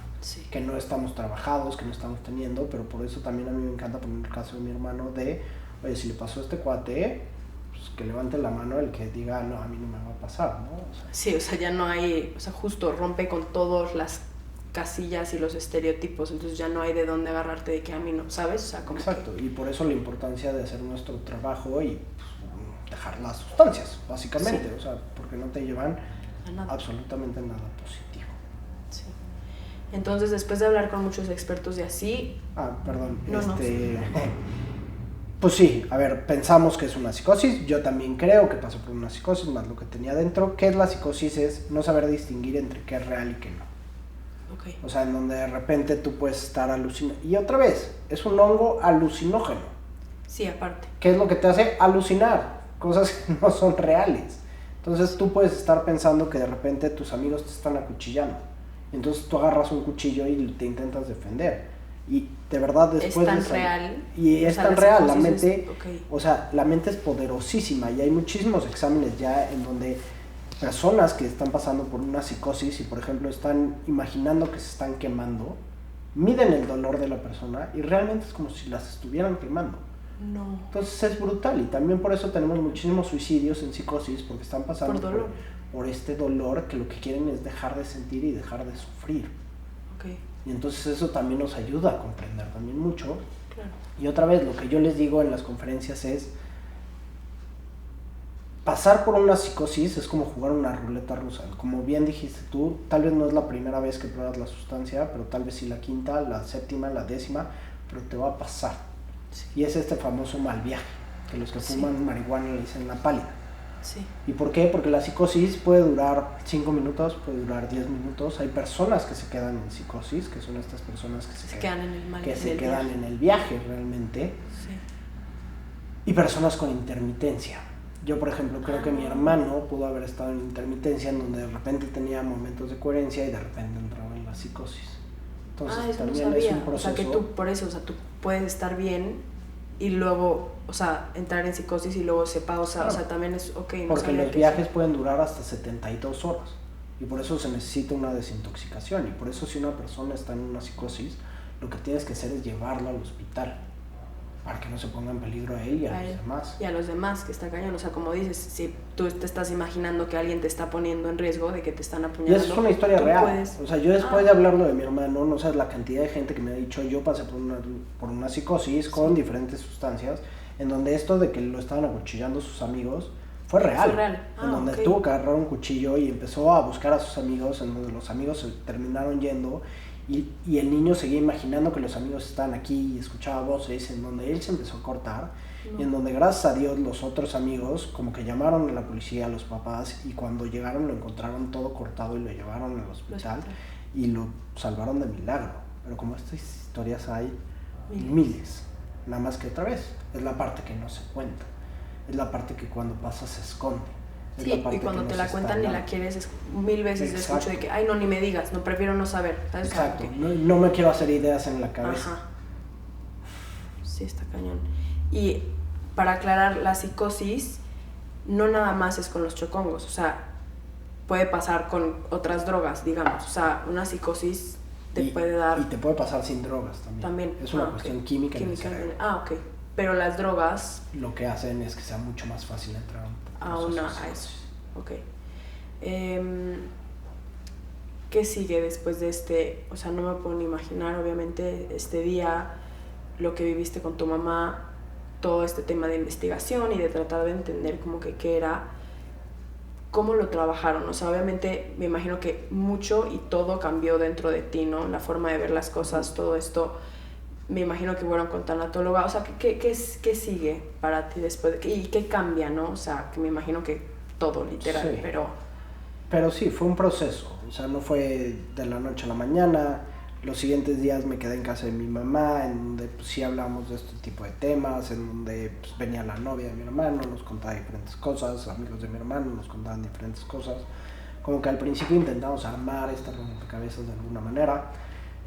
que no estamos trabajados, que no estamos teniendo, pero por eso también a mí me encanta poner el caso de mi hermano de, oye, si le pasó a este cuate, pues que levante la mano el que diga, no, a mí no me va a pasar, ¿no? O sea, sí, o sea, ya no hay, o sea, justo rompe con todas las casillas y los estereotipos, entonces ya no hay de dónde agarrarte de que a mí no, ¿sabes? O sea, como exacto, y por eso la importancia de hacer nuestro trabajo y pues, dejar las sustancias, básicamente, o sea, porque no te llevan absolutamente nada positivo. Sí. Entonces, después de hablar con muchos expertos y así... perdón, pues sí, a ver, pensamos que es una psicosis, yo también creo que pasó por una psicosis, más lo que tenía dentro. ¿Qué es la psicosis? Es no saber distinguir entre qué es real y qué no. Okay. O sea, en donde de repente tú puedes estar alucinando. Y otra vez, es un hongo alucinógeno. Sí, aparte. ¿Qué es lo que te hace alucinar? Cosas que no son reales. Entonces tú puedes estar pensando que de repente tus amigos te están acuchillando. Entonces tú agarras un cuchillo y te intentas defender. Y de verdad después... Es tan real. Y es tan real. La mente, o sea, la mente es poderosísima. Y hay muchísimos exámenes ya en donde... personas que están pasando por una psicosis y por ejemplo están imaginando que se están quemando, miden el dolor de la persona y realmente es como si las estuvieran quemando. No. Entonces es brutal, y también por eso tenemos muchísimos suicidios en psicosis, porque están pasando por este dolor, que lo que quieren es dejar de sentir y dejar de sufrir. Okay. Y entonces eso también nos ayuda a comprender también mucho. Claro. Y otra vez, lo que yo les digo en las conferencias es: pasar por una psicosis es como jugar una ruleta rusa. Como bien dijiste tú, tal vez no es la primera vez que pruebas la sustancia, pero tal vez sí la quinta, la séptima, la décima, pero te va a pasar. Sí. Y es este famoso mal viaje, que los que fuman marihuana le dicen la pálida. Sí. ¿Y por qué? Porque la psicosis puede durar 5 minutos, puede durar 10 minutos. Hay personas que se quedan en psicosis, que son estas personas que se quedan en el mal, que en se el quedan viaje. en el viaje realmente. Sí. Y personas con intermitencia. Yo, por ejemplo, creo que mi hermano pudo haber estado en intermitencia, en donde de repente tenía momentos de coherencia y de repente entraba en la psicosis. Entonces Eso no también sabía. es un proceso. O sea, que tú, por eso, o sea, tú puedes estar bien y luego, o sea, entrar en psicosis y luego se pausa. Claro. O sea, también es, ok, no porque sabía los viajes pueden durar hasta 72 horas. Y por eso se necesita una desintoxicación. Y por eso si una persona está en una psicosis, lo que tienes que hacer es llevarlo al hospital, para que no se ponga en peligro a él y a los demás. Y a los demás, que está cañón. O sea, como dices, si tú te estás imaginando que alguien te está poniendo en riesgo de que te están apuñalando. Y eso es una historia real. O sea, yo después de hablarlo de mi hermano, no sabes la cantidad de gente que me ha dicho, yo pasé por una psicosis con diferentes sustancias, en donde esto de que lo estaban acuchillando sus amigos fue real. Fue real. En donde tuvo que agarrar un cuchillo y empezó a buscar a sus amigos, en donde los amigos se terminaron yendo. Y el niño seguía imaginando que los amigos estaban aquí y escuchaba voces, en donde él se empezó a cortar. Y en donde, gracias a Dios, los otros amigos como que llamaron a la policía, a los papás, y cuando llegaron lo encontraron todo cortado y lo llevaron al hospital y lo salvaron de milagro. Pero como estas historias hay miles, nada más que otra vez, es la parte que no se cuenta, es la parte que cuando pasa se esconde. Sí, y cuando te la cuentan ni la quieres, 1000 veces le escucho de que, ay, no, ni me digas, no, prefiero no saber. ¿Sabes? Exacto, no me quiero hacer ideas en la cabeza. Ajá. Sí, está cañón. Y para aclarar, la psicosis no nada más es con los chocongos, o sea, puede pasar con otras drogas, digamos, o sea, una psicosis te puede dar... Y te puede pasar sin drogas también. Es una cuestión química en el cerebro. Ok. Pero las drogas... Lo que hacen es que sea mucho más fácil entrar a eso. Ok. ¿Qué sigue después de este? O sea, no me puedo ni imaginar, obviamente, este día, lo que viviste con tu mamá, todo este tema de investigación y de tratar de entender como que qué era, cómo lo trabajaron. O sea, obviamente me imagino que mucho y todo cambió dentro de ti, ¿no? La forma de ver las cosas, todo esto. Me imagino que fueron con tanatóloga. O sea, ¿qué sigue para ti después? ¿Y qué cambia, no? O sea, que me imagino que todo, literal, sí. Pero sí, fue un proceso. O sea, no fue de la noche a la mañana. Los siguientes días me quedé en casa de mi mamá, en donde pues, sí hablamos de este tipo de temas, en donde pues, venía la novia de mi hermano, nos contaba diferentes cosas, amigos de mi hermano nos contaban diferentes cosas. Como que al principio intentamos armar estas rompecabezas de alguna manera,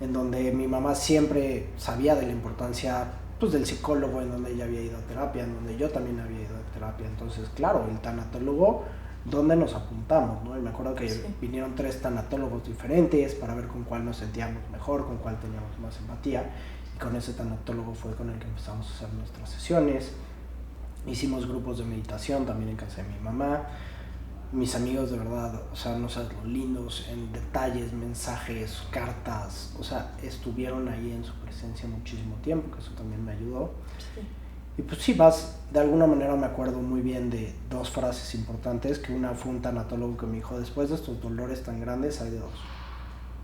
en donde mi mamá siempre sabía de la importancia pues, del psicólogo, en donde ella había ido a terapia, en donde yo también había ido a terapia. Entonces, claro, el tanatólogo, ¿dónde nos apuntamos? ¿No? Y me acuerdo que vinieron 3 tanatólogos diferentes para ver con cuál nos sentíamos mejor, con cuál teníamos más empatía. Y con ese tanatólogo fue con el que empezamos a hacer nuestras sesiones. Hicimos grupos de meditación también en casa de mi mamá. Mis amigos, de verdad, o sea, no sabes lo lindos, en detalles, mensajes, cartas, o sea, estuvieron ahí en su presencia muchísimo tiempo, que eso también me ayudó. Sí. Y pues sí, de alguna manera me acuerdo muy bien de 2 frases importantes, que una fue un tanatólogo que me dijo, después de estos dolores tan grandes hay de 2.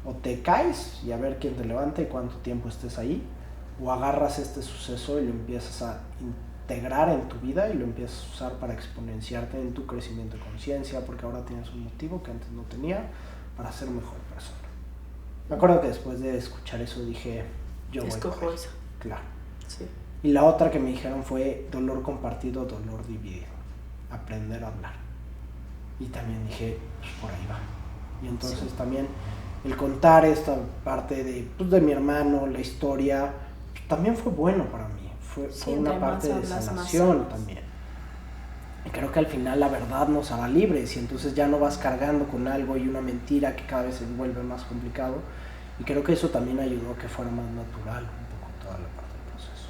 O te caes y a ver quién te levanta y cuánto tiempo estés ahí, o agarras este suceso y lo empiezas a integrar en tu vida y lo empiezas a usar para exponenciarte en tu crecimiento de conciencia, porque ahora tienes un motivo que antes no tenía para ser mejor persona. Me acuerdo que después de escuchar eso dije, yo voy escojo eso. Claro. Sí. Y la otra que me dijeron fue dolor compartido, dolor dividido, aprender a hablar. Y también dije, pues por ahí va. Y entonces también el contar esta parte de mi hermano, la historia, también fue bueno para mí. Fue una parte de sanación también. Y creo que al final la verdad nos hará libres y entonces ya no vas cargando con algo y una mentira que cada vez se vuelve más complicado. Y creo que eso también ayudó a que fuera más natural un poco toda la parte del proceso.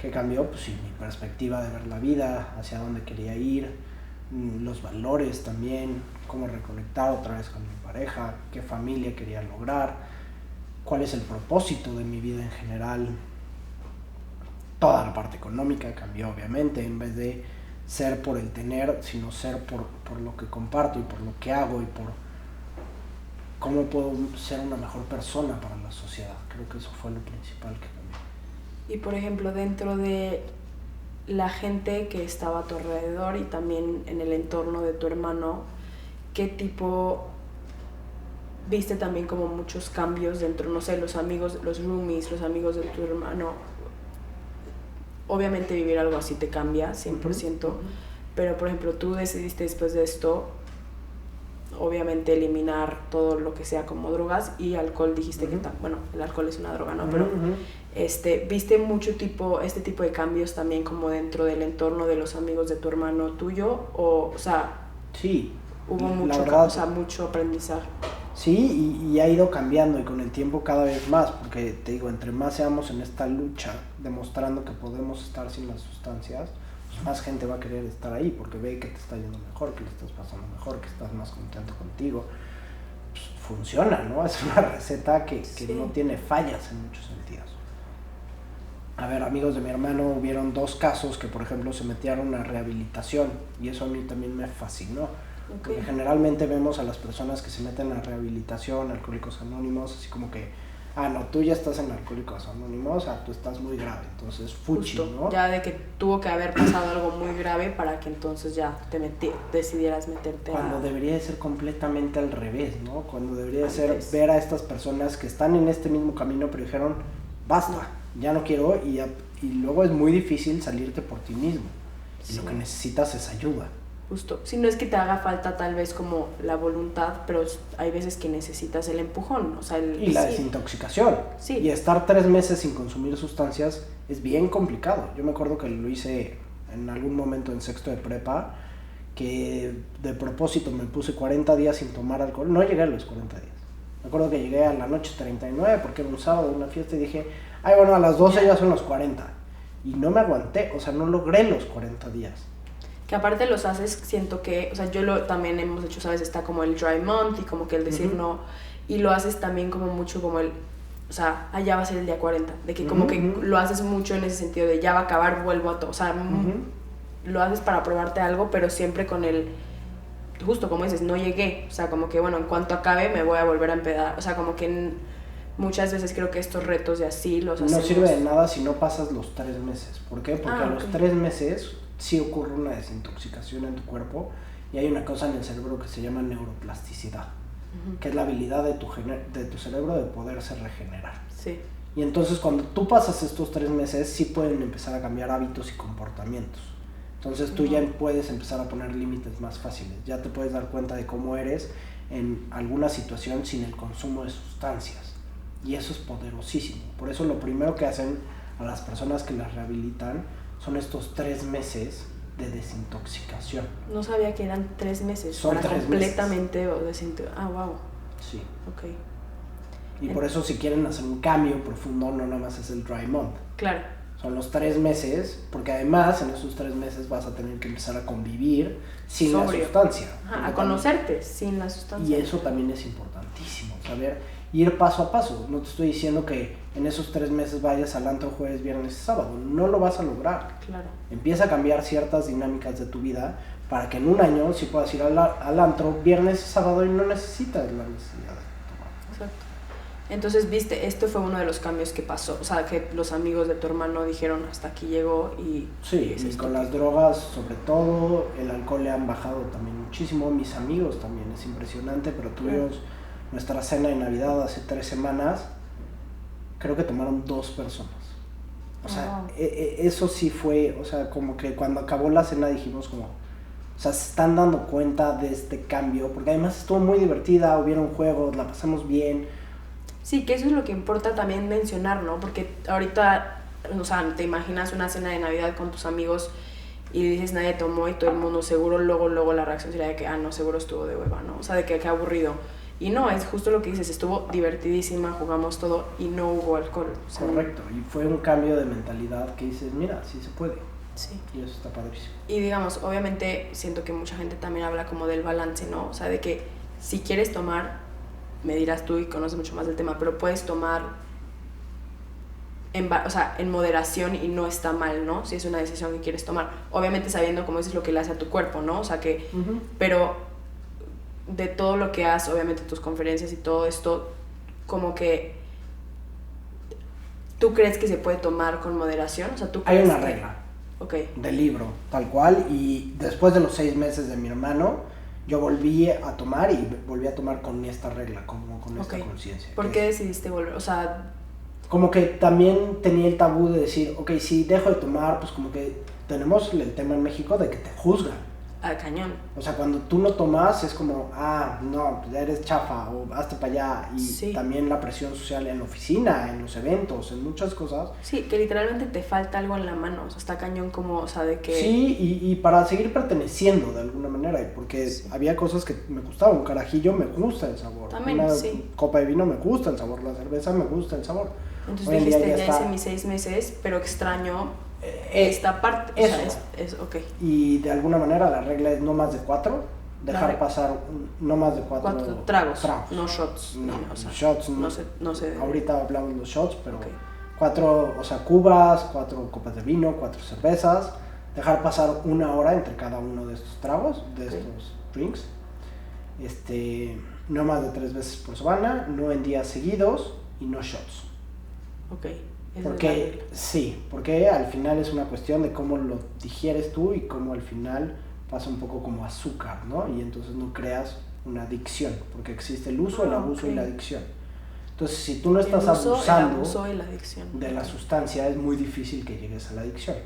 Que cambió, pues sí, mi perspectiva de ver la vida, hacia dónde quería ir, los valores también, cómo reconectar otra vez con mi pareja, qué familia quería lograr, cuál es el propósito de mi vida en general. Toda la parte económica cambió, obviamente, en vez de ser por el tener, sino ser por lo que comparto y por lo que hago y por cómo puedo ser una mejor persona para la sociedad. Creo que eso fue lo principal que cambió. Y por ejemplo, dentro de la gente que estaba a tu alrededor y también en el entorno de tu hermano, ¿qué tipo viste también como muchos cambios dentro, no sé, los amigos, los roomies, los amigos de tu hermano? Obviamente vivir algo así te cambia 100%, pero por ejemplo tú decidiste después de esto obviamente eliminar todo lo que sea como drogas y alcohol, dijiste que bueno, el alcohol es una droga, ¿no? Pero viste mucho este tipo de cambios también como dentro del entorno de los amigos de tu hermano tuyo, o sea, sí, hubo mucho, mucho aprendizaje. Sí, y ha ido cambiando y con el tiempo cada vez más, porque te digo, entre más seamos en esta lucha demostrando que podemos estar sin las sustancias, pues más gente va a querer estar ahí porque ve que te está yendo mejor, que le estás pasando mejor, que estás más contento contigo. Pues funciona, ¿no? Es una receta que no tiene fallas en muchos sentidos. A ver, amigos de mi hermano, hubieron 2 casos que, por ejemplo, se metieron a rehabilitación y eso a mí también me fascinó. Porque generalmente vemos a las personas que se meten a rehabilitación, Alcohólicos Anónimos, así como que, no, tú ya estás en Alcohólicos Anónimos, tú estás muy grave, entonces fuchi, ¿no? Ya de que tuvo que haber pasado algo muy grave para que entonces ya decidieras meterte Cuando debería de ser completamente al revés, ¿no? Cuando debería de ser ver a estas personas que están en este mismo camino pero dijeron, basta, ya no quiero, y luego es muy difícil salirte por ti mismo. Y lo que necesitas es ayuda. Justo, si no es que te haga falta tal vez como la voluntad, pero hay veces que necesitas el empujón, o sea, y la desintoxicación. Sí. Y estar 3 meses sin consumir sustancias es bien complicado. Yo me acuerdo que lo hice en algún momento en sexto de prepa, que de propósito me puse 40 días sin tomar alcohol. No llegué a los 40 días. Me acuerdo que llegué a la noche 39 porque era un sábado, una fiesta, y dije, bueno, a las 12 ya son los 40. Y no me aguanté, o sea, no logré los 40 días. Que aparte los haces, siento que, o sea, también hemos hecho, ¿sabes? Está como el dry month y como que el decir no, y lo haces también como mucho como o sea, ya va a ser el día 40, de que como que lo haces mucho en ese sentido de ya va a acabar, vuelvo a todo, o sea, lo haces para probarte algo, pero siempre con justo como dices, no llegué, o sea, como que bueno, en cuanto acabe me voy a volver a empedar, o sea, como que muchas veces creo que estos retos de así los hacemos. No sirve de nada si no pasas los 3 meses, ¿por qué? Porque a los 3 meses sí ocurre una desintoxicación en tu cuerpo y hay una cosa en el cerebro que se llama neuroplasticidad, que es la habilidad de tu cerebro de poderse regenerar. Sí. Y entonces cuando tú pasas estos 3 meses sí pueden empezar a cambiar hábitos y comportamientos. Entonces tú ya puedes empezar a poner límites más fáciles, ya te puedes dar cuenta de cómo eres en alguna situación sin el consumo de sustancias. Y eso es poderosísimo. Por eso lo primero que hacen a las personas que las rehabilitan son estos 3 meses de desintoxicación. No sabía que eran 3 meses. Son para 3 completamente desintoxicar. Wow. Sí. Ok. Y por eso si quieren hacer un cambio profundo, no nada más es el dry month. Claro. Son los 3 meses, porque además en esos 3 meses vas a tener que empezar a convivir sin la sustancia. A conocerte sin la sustancia. Y eso también es importantísimo, saber ir paso a paso. No te estoy diciendo que en esos 3 meses vayas al antro jueves, viernes y sábado. No lo vas a lograr. Claro. Empieza a cambiar ciertas dinámicas de tu vida para que en un año sí puedas ir al antro viernes y sábado y no necesitas la necesidad de tomar. Exacto. Entonces, viste, esto fue uno de los cambios que pasó. O sea, que los amigos de tu hermano dijeron hasta aquí llegó y... Sí, y con las drogas sobre todo, el alcohol le han bajado también muchísimo. Mis amigos también, es impresionante, pero tuvimos nuestra cena de Navidad hace 3 semanas, creo que tomaron 2 personas. O sea, eso sí fue, o sea, como que cuando acabó la cena dijimos como, o sea, se están dando cuenta de este cambio, porque además estuvo muy divertida, hubieron juegos, la pasamos bien. Sí, que eso es lo que importa también mencionar, ¿no? Porque ahorita, o sea, te imaginas una cena de Navidad con tus amigos y dices nadie tomó y todo el mundo seguro, luego la reacción sería de que, no, seguro estuvo de hueva, ¿no? O sea, de que qué aburrido. Y no, es justo lo que dices, estuvo divertidísima, jugamos todo y no hubo alcohol. O sea, correcto, y fue un cambio de mentalidad que dices, mira, sí se puede. Sí. Y eso está padrísimo. Y digamos, obviamente siento que mucha gente también habla como del balance, ¿no? O sea, de que si quieres tomar, me dirás tú y conoces mucho más del tema, pero puedes tomar en moderación y no está mal, ¿no? Si es una decisión que quieres tomar. Obviamente sabiendo, como dices, lo que le hace a tu cuerpo, ¿no? O sea, que... Pero de todo lo que haces, obviamente tus conferencias y todo esto, como que... ¿Tú crees que se puede tomar con moderación? O sea, ¿tú crees hay una regla. Ok. del libro, tal cual, y después de los 6 meses de mi hermano, yo volví a tomar y volví a tomar con esta regla, como con esta conciencia. ¿Por qué decidiste volver? O sea... Como que también tenía el tabú de decir, ok, si dejo de tomar, pues como que tenemos el tema en México de que te juzgan. Cañón. O sea, cuando tú no tomas es como, no, pues eres chafa o hazte para allá. Y también la presión social en la oficina, en los eventos, en muchas cosas. Sí, que literalmente te falta algo en la mano. O sea, está cañón como, o sea, de que... Sí, y para seguir perteneciendo de alguna manera. Porque había cosas que me gustaban. Un carajillo me gusta el sabor. También, una copa de vino me gusta el sabor. La cerveza me gusta el sabor. Entonces dijiste, ya hice mis 6 meses, pero extraño esta parte. Eso. O sea, es ok. Y de alguna manera la regla es no más de 4. Dejar pasar no más de 4 tragos. No shots. No, o sea, shots no sé. Ahorita hablamos de los shots, pero 4, o sea, cubas, 4 copas de vino, 4 cervezas. Dejar pasar 1 hora entre cada uno de estos tragos, de estos drinks. No más de 3 veces por semana, no en días seguidos y no shots. Ok. Porque al final es una cuestión de cómo lo digieres tú y cómo al final pasa un poco como azúcar, ¿no? Y entonces no creas una adicción, porque existe el uso, el abuso y la adicción. Entonces, si tú no estás abusando de la sustancia, es muy difícil que llegues a la adicción.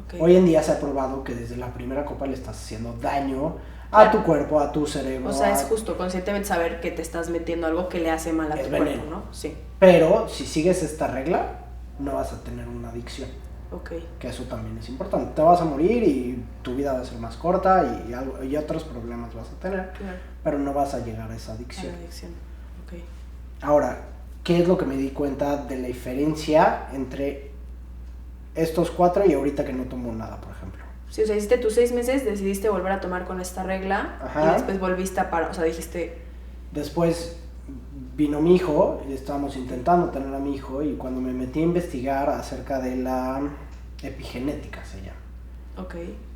Okay. Hoy en día se ha probado que desde la primera copa le estás haciendo daño a tu cuerpo, a tu cerebro. O sea, es justo conscientemente saber que te estás metiendo algo que le hace mal a tu cuerpo, ¿no? Sí. Pero si sigues esta regla, no vas a tener una adicción. Ok. Que eso también es importante. Te vas a morir y tu vida va a ser más corta y otros problemas vas a tener, pero no vas a llegar a esa adicción. Okay. Ahora, ¿qué es lo que me di cuenta de la diferencia entre estos 4 y ahorita que no tomo nada, por ejemplo? Sí, o sea, hiciste tus 6 meses, decidiste volver a tomar con esta regla. Ajá. Y después volviste a parar, o sea, dijiste... Después vino mi hijo y estábamos intentando tener a mi hijo y cuando me metí a investigar acerca de la epigenética se llama. Ok.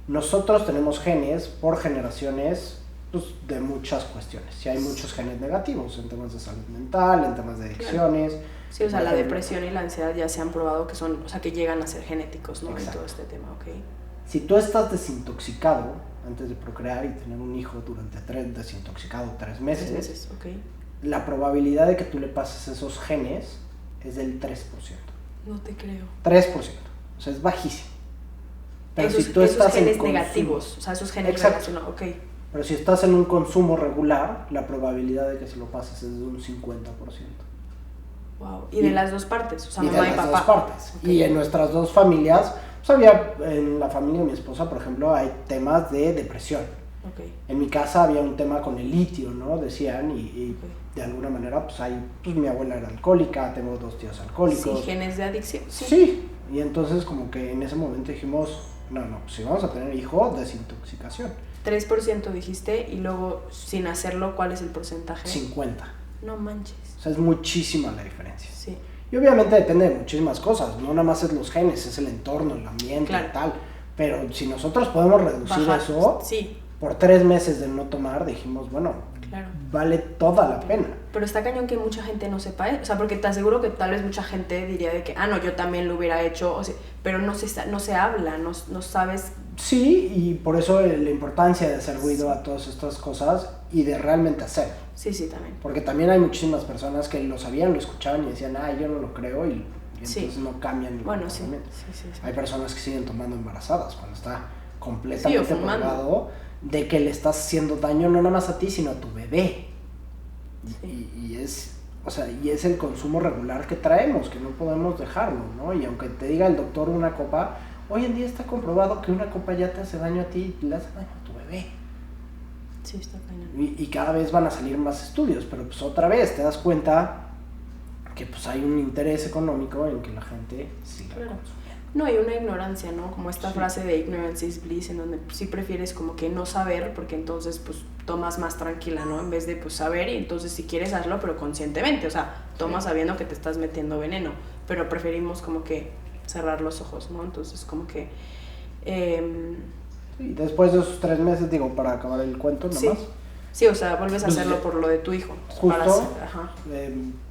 Nosotros tenemos genes por generaciones, pues, de muchas cuestiones. Sí, hay muchos genes negativos en temas de salud mental, en temas de adicciones. Sí, o sea, la depresión y la ansiedad ya se han probado que son, o sea, que llegan a ser genéticos, ¿no? Exacto. En todo este tema, ok. Si tú estás desintoxicado antes de procrear y tener un hijo durante 3 meses, okay. La probabilidad de que tú le pases esos genes es del 3%. No te creo. 3%, o sea, es bajísimo. Pero esos, si tú estás genes en negativos, o sea, esos genes exacto. negativos, ok. Pero si estás en un consumo regular, la probabilidad de que se lo pases es de un 50%. Wow. Y de las dos partes, o sea, mamá y papá. De las dos partes. Okay. Y en nuestras dos familias, pues había, en la familia de mi esposa, por ejemplo, hay temas de depresión. Okay. En mi casa había un tema con el litio, ¿no? Decían, y de alguna manera, pues mi abuela era alcohólica, tengo 2 tíos alcohólicos. Sí, genes de adicción. Sí, y entonces como que en ese momento dijimos, no, pues si vamos a tener hijo, desintoxicación. 3% dijiste, y luego, sin hacerlo, ¿cuál es el porcentaje? 50. No manches. O sea, es muchísima la diferencia. Sí. Y obviamente depende de muchísimas cosas, no nada más es los genes, es el entorno, el ambiente y tal. Pero si nosotros podemos reducir eso, por 3 meses de no tomar, dijimos, bueno, vale toda la pena. Pero está cañón que mucha gente no sepa, o sea, porque te aseguro que tal vez mucha gente diría de que, no, yo también lo hubiera hecho, o sea, pero no se habla, no sabes. Sí, y por eso la importancia de hacer ruido a todas estas cosas y de realmente hacer. Sí, también. Porque también hay muchísimas personas que lo sabían, lo escuchaban y decían, yo no lo creo, y entonces no cambian ni comportamiento. Sí. Hay personas que siguen tomando embarazadas cuando está completamente probado de que le estás haciendo daño no nada más a ti, sino a tu bebé. Y es el consumo regular que traemos, que no podemos dejarlo, ¿no? Y aunque te diga el doctor una copa, hoy en día está comprobado que una copa ya te hace daño a ti y le hace daño a tu bebé. Sí, está cañón. Y cada vez van a salir más estudios, pero pues otra vez te das cuenta que pues hay un interés económico en que la gente siga consumiendo. No, hay una ignorancia, ¿no? Como esta frase de ignorance is bliss, en donde sí prefieres como que no saber, porque entonces pues tomas más tranquila, ¿no? En vez de pues saber, y entonces si quieres hazlo, pero conscientemente, o sea, tomas sabiendo que te estás metiendo veneno, pero preferimos como que cerrar los ojos, ¿no? Entonces como que... Y después de esos 3 meses, para acabar el cuento nomás. Sí, o sea, vuelves a hacerlo por lo de tu hijo. Justo,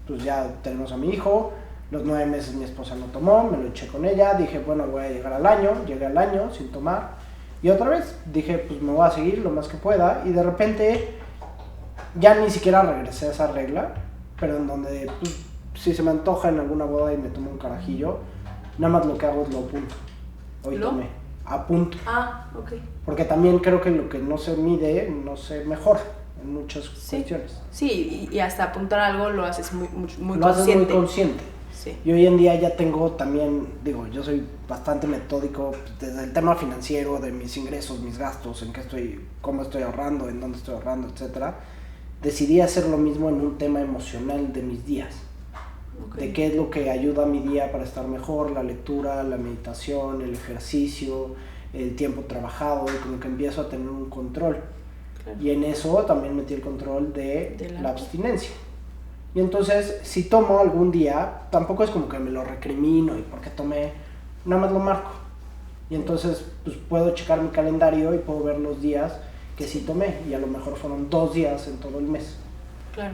pues ya tenemos a mi hijo, Los 9 meses mi esposa no tomó, me lo eché con ella, dije, bueno, voy a llegar al año, llegué al año sin tomar. Y otra vez dije, pues me voy a seguir lo más que pueda. Y de repente ya ni siquiera regresé a esa regla, pero en donde pues, si se me antoja en alguna boda y me tomo un carajillo, nada más lo que hago es lo apunto. Hoy tomé, apunto. Ah, ok. Porque también creo que lo que no se mide, no se mejora en muchas cuestiones. Sí, y hasta apuntar algo lo haces muy lo consciente. Haces muy consciente. Sí. Y hoy en día ya tengo también, digo, yo soy bastante metódico desde el tema financiero, de mis ingresos, mis gastos, en qué estoy, cómo estoy ahorrando, en dónde estoy ahorrando, etcétera. Decidí hacer lo mismo en un tema emocional de mis días. Okay. De qué es lo que ayuda a mi día para estar mejor, la lectura, la meditación, el ejercicio, el tiempo trabajado, y como que empiezo a tener un control. Claro. Y en eso también metí el control de la abstinencia. Y entonces, si tomo algún día, tampoco es como que me lo recrimino y porque tomé, nada más lo marco. Y entonces, pues puedo checar mi calendario y puedo ver los días que sí tomé. Y a lo mejor fueron 2 días en todo el mes. Claro.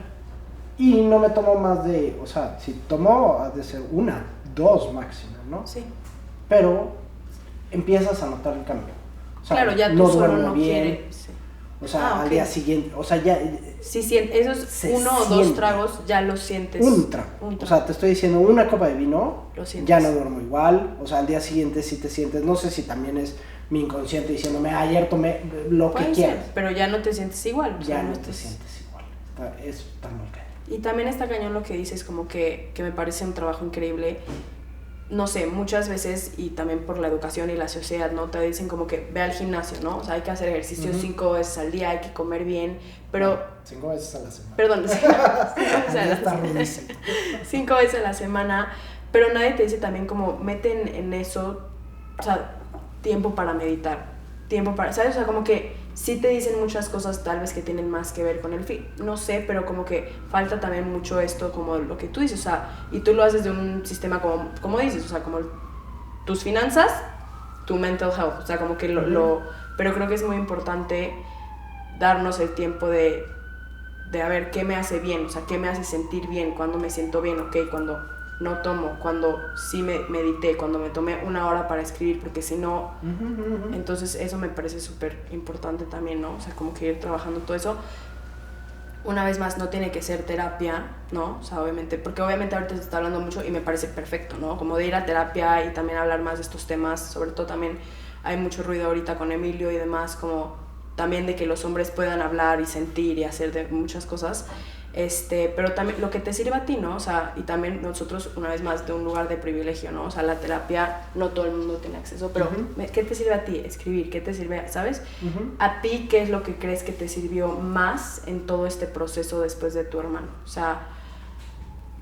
Y no me tomo más de, o sea, si tomo, ha de ser 1, 2 máximo, ¿no? Sí. Pero empiezas a notar el cambio. O sea, claro, ya tú no solo duermo no bien. quieres. Sí. O sea, al día siguiente, o sea, ya... Sí, esos 1 o 2 tragos ya los sientes. Un trago. O sea, te estoy diciendo, una copa de vino, ya no duermo igual. O sea, al día siguiente sí te sientes, no sé si también es mi inconsciente diciéndome, ayer tomé lo que quieras. Pero ya no te sientes igual. Ya no te sientes igual. Está muy cañón. Y también está cañón lo que dices, como que me parece un trabajo increíble. No sé, muchas veces, y también por la educación y la sociedad, ¿no? Te dicen como que ve al gimnasio, ¿no? O sea, hay que hacer ejercicio 5 veces al día, hay que comer bien, pero... 5 veces a la semana. Perdón, 5 veces a la semana, pero nadie te dice también como meten en eso, o sea, tiempo para meditar, tiempo para, ¿sabes? O sea, como que sí te dicen muchas cosas tal vez que tienen más que ver con el fin, no sé, pero como que falta también mucho esto, como lo que tú dices, o sea, y tú lo haces de un sistema como dices, o sea, como tus finanzas, tu mental health, o sea, como que pero creo que es muy importante darnos el tiempo de a ver qué me hace bien, o sea, qué me hace sentir bien, cuando me siento bien, ok, cuando no tomo, cuando sí me medité, cuando me tomé 1 hora para escribir, porque si no, entonces eso me parece súper importante también, ¿no? O sea, como que ir trabajando todo eso. Una vez más, no tiene que ser terapia, ¿no? O sea, obviamente, porque obviamente ahorita se está hablando mucho y me parece perfecto, ¿no? Como de ir a terapia y también hablar más de estos temas, sobre todo también hay mucho ruido ahorita con Emilio y demás, como también de que los hombres puedan hablar y sentir y hacer de muchas cosas. Pero también lo que te sirve a ti, ¿no? O sea, y también nosotros, una vez más, de un lugar de privilegio, ¿no? O sea, la terapia, no todo el mundo tiene acceso, pero ¿qué te sirve a ti? Escribir, ¿qué te sirve? ¿Sabes? ¿A ti qué es lo que crees que te sirvió más en todo este proceso después de tu hermano? O sea...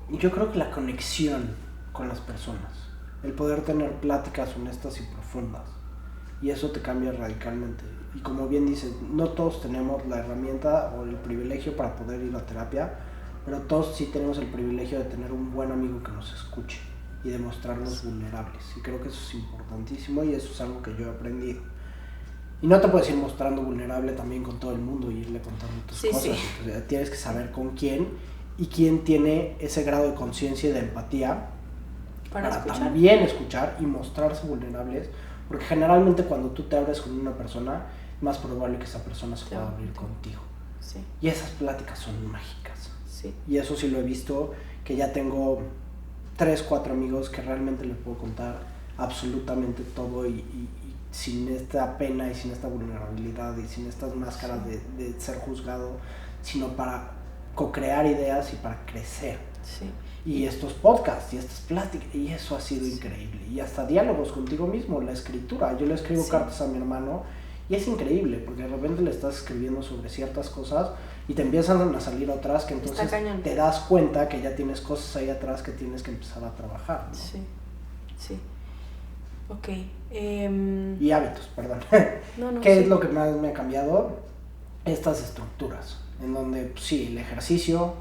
Yo creo que la conexión con las personas, el poder tener pláticas honestas y profundas, y eso te cambia radicalmente. Y como bien dices, no todos tenemos la herramienta o el privilegio para poder ir a terapia, pero todos sí tenemos el privilegio de tener un buen amigo que nos escuche y de mostrarnos vulnerables. Y creo que eso es importantísimo y eso es algo que yo he aprendido. Y no te puedes ir mostrando vulnerable también con todo el mundo y irle contando tus cosas. Sí. Entonces, tienes que saber con quién y quién tiene ese grado de conciencia y de empatía para también escuchar y mostrarse vulnerables. Porque generalmente cuando tú te abres con una persona, es más probable que esa persona se pueda abrir contigo. Sí. Y esas pláticas son mágicas. Sí. Y eso sí lo he visto, que ya tengo 3, 4 amigos que realmente les puedo contar absolutamente todo y sin esta pena y sin esta vulnerabilidad y sin estas máscaras de ser juzgado, sino para co-crear ideas y para crecer. Sí. Y estos podcasts y estas pláticas, y eso ha sido increíble. Y hasta diálogos contigo mismo, la escritura. Yo le escribo cartas a mi hermano y es increíble, porque de repente le estás escribiendo sobre ciertas cosas y te empiezan a salir otras que entonces te das cuenta que ya tienes cosas ahí atrás que tienes que empezar a trabajar, ¿no? Sí, sí. Ok. Y hábitos, perdón. ¿Qué es lo que más me ha cambiado? Estas estructuras, en donde pues, sí, el ejercicio,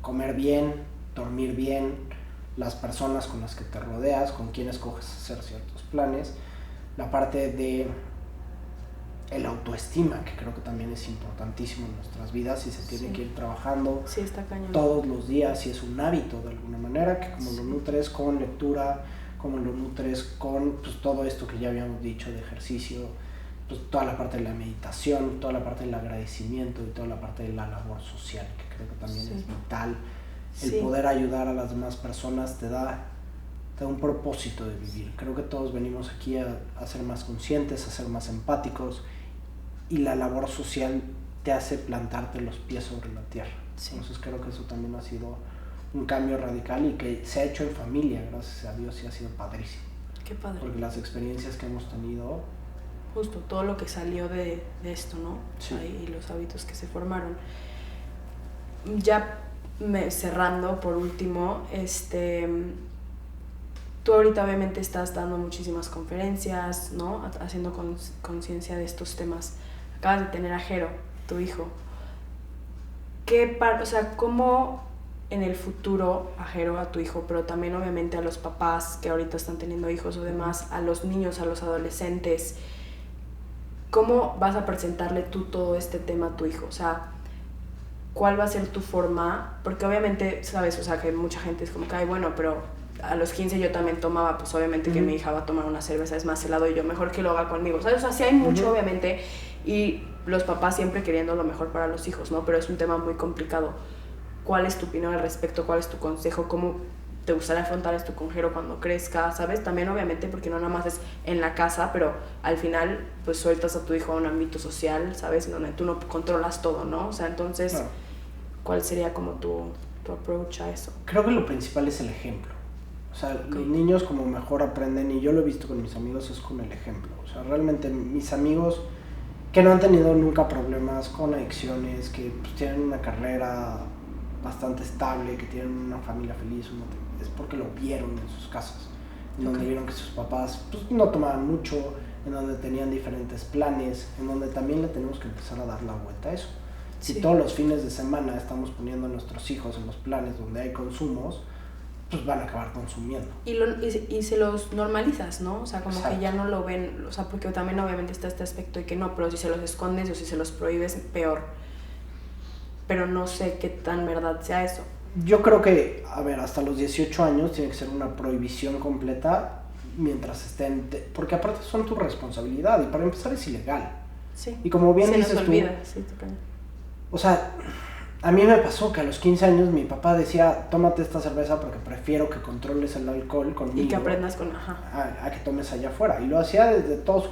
comer bien, dormir bien, las personas con las que te rodeas, con quienes escoges hacer ciertos planes, la parte de el autoestima, que creo que también es importantísimo en nuestras vidas y se tiene que ir trabajando está cañón. Todos los días, y es un hábito de alguna manera, que como lo nutres con lectura, como lo nutres con pues, todo esto que ya habíamos dicho de ejercicio, pues, toda la parte de la meditación, toda la parte del agradecimiento y toda la parte de la labor social, que creo que también es vital. El poder ayudar a las demás personas te da un propósito de vivir. Creo que todos venimos aquí a ser más conscientes, a ser más empáticos, y la labor social te hace plantarte los pies sobre la tierra. Entonces creo que eso también ha sido un cambio radical y que se ha hecho en familia, gracias a Dios, y ha sido padrísimo. Qué padre. Porque las experiencias que hemos tenido... Justo, todo lo que salió de esto, ¿no? Sí. Y los hábitos que se formaron. Ya cerrando, por último, tú ahorita obviamente estás dando muchísimas conferencias, ¿no? Haciendo conciencia de estos temas. Acabas de tener a Jero, tu hijo. O sea, ¿cómo en el futuro a Jero, a tu hijo, pero también obviamente a los papás que ahorita están teniendo hijos o demás, a los niños, a los adolescentes, cómo vas a presentarle tú todo este tema a tu hijo? O sea, ¿cuál va a ser tu forma? Porque obviamente, ¿sabes? O sea, que mucha gente es como que, ay, bueno, pero a los 15 yo también tomaba, pues obviamente que mi hija va a tomar una cerveza, es más helado, y yo mejor que lo haga conmigo, ¿sabes? O sea, sí hay mucho, obviamente, y los papás siempre queriendo lo mejor para los hijos, ¿no? Pero es un tema muy complicado. ¿Cuál es tu opinión al respecto? ¿Cuál es tu consejo? ¿Cómo te gustaría afrontar esto con Jero cuando crezca? ¿Sabes? También, obviamente, porque no nada más es en la casa, pero al final, pues sueltas a tu hijo a un ámbito social, ¿sabes? En donde tú no controlas todo, ¿no? O sea, entonces, claro. ¿Cuál sería como tu approach a eso? Creo que lo principal es el ejemplo. O sea, los niños como mejor aprenden, y yo lo he visto con mis amigos, es con el ejemplo. O sea, realmente mis amigos que no han tenido nunca problemas con adicciones, que pues, tienen una carrera bastante estable, que tienen una familia feliz, es porque lo vieron en sus casas, en donde vieron que sus papás pues, no tomaban mucho, en donde tenían diferentes planes, en donde también le tenemos que empezar a dar la vuelta a eso. Si todos los fines de semana estamos poniendo a nuestros hijos en los planes donde hay consumos, pues van a acabar consumiendo. Y se los normalizas, ¿no? O sea, como que ya no lo ven, o sea, porque también obviamente está este aspecto de que no, pero si se los escondes o si se los prohíbes, peor. Pero no sé qué tan verdad sea eso. Yo creo que, a ver, hasta los 18 años tiene que ser una prohibición completa mientras estén... Porque aparte son tu responsabilidad, y para empezar es ilegal. Sí. Y como bien dices tú... Sí, o sea... A mí me pasó que a los 15 años mi papá decía, tómate esta cerveza porque prefiero que controles el alcohol conmigo. Y que aprendas con... A que tomes allá afuera. Y lo hacía desde todo su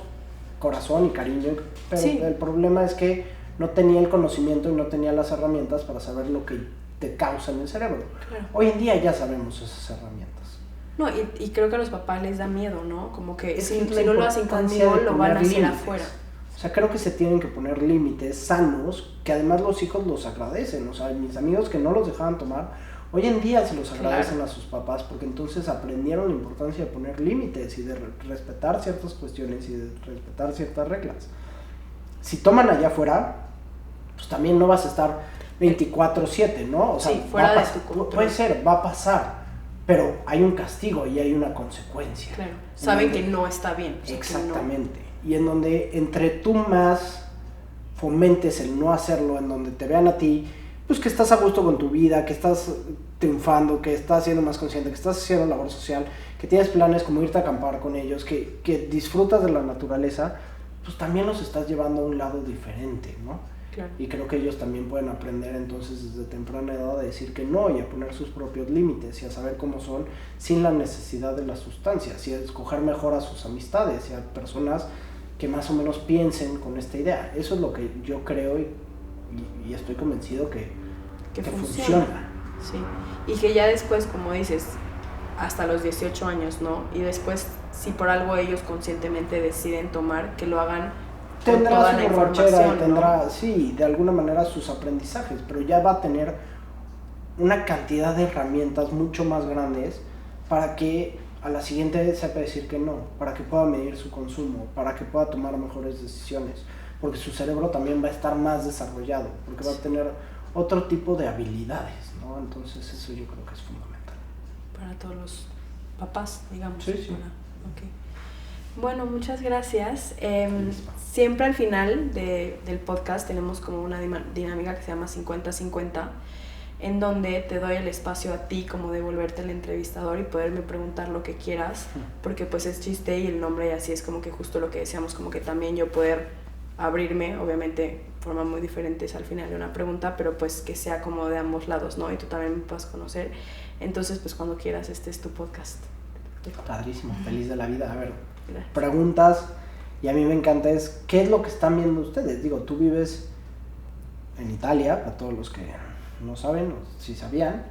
corazón y cariño, pero el problema es que no tenía el conocimiento y no tenía las herramientas para saber lo que te causa en el cerebro. Claro. Hoy en día ya sabemos esas herramientas. No, y creo que a los papás les da miedo, ¿no? Como que si no lo hacen conmigo, lo van a hacer afuera. O sea, creo que se tienen que poner límites sanos, que además los hijos los agradecen. O sea, mis amigos que no los dejaban tomar, hoy en día se los agradecen a sus papás, porque entonces aprendieron la importancia de poner límites y de respetar ciertas cuestiones y de respetar ciertas reglas. Si toman allá afuera, pues también no vas a estar 24/7, ¿no? O sea, fuera de tu control. Puede ser, va a pasar, pero hay un castigo y hay una consecuencia. Claro, saben que no está bien. Exactamente. Y en donde entre tú más fomentes el no hacerlo, en donde te vean a ti, pues que estás a gusto con tu vida, que estás triunfando, que estás siendo más consciente, que estás haciendo labor social, que tienes planes como irte a acampar con ellos, que disfrutas de la naturaleza, pues también los estás llevando a un lado diferente, ¿no? Claro. Y creo que ellos también pueden aprender entonces desde temprana edad a decir que no y a poner sus propios límites y a saber cómo son sin la necesidad de las sustancias y a escoger mejor a sus amistades y a personas que más o menos piensen con esta idea. Eso es lo que yo creo y estoy convencido que funciona. Sí, y que ya después, como dices, hasta los 18 años, ¿no? Y después, si por algo ellos conscientemente deciden tomar, que lo hagan con toda la información, y tendrá, ¿no? Sí, de alguna manera sus aprendizajes, pero ya va a tener una cantidad de herramientas mucho más grandes para que a la siguiente sepa decir que no, para que pueda medir su consumo, para que pueda tomar mejores decisiones, porque su cerebro también va a estar más desarrollado, porque va a tener otro tipo de habilidades, ¿no? Entonces eso yo creo que es fundamental. Para todos los papás, digamos. Sí. Okay. Bueno, muchas gracias. Siempre al final del podcast tenemos como una dinámica que se llama 50-50, en donde te doy el espacio a ti como de volverte el entrevistador y poderme preguntar lo que quieras, porque pues es chiste y el nombre y así es como que justo lo que decíamos, como que también yo poder abrirme, obviamente formas muy diferentes al final de una pregunta, pero pues que sea como de ambos lados, ¿no? Y tú también me puedas conocer. Entonces, pues cuando quieras, este es tu podcast. Padrísimo, feliz de la vida. A ver, Gracias. preguntas, y a mí me encanta es, ¿qué es lo que están viendo ustedes? Digo, tú vives en Italia, para todos los que no saben, o si sabían,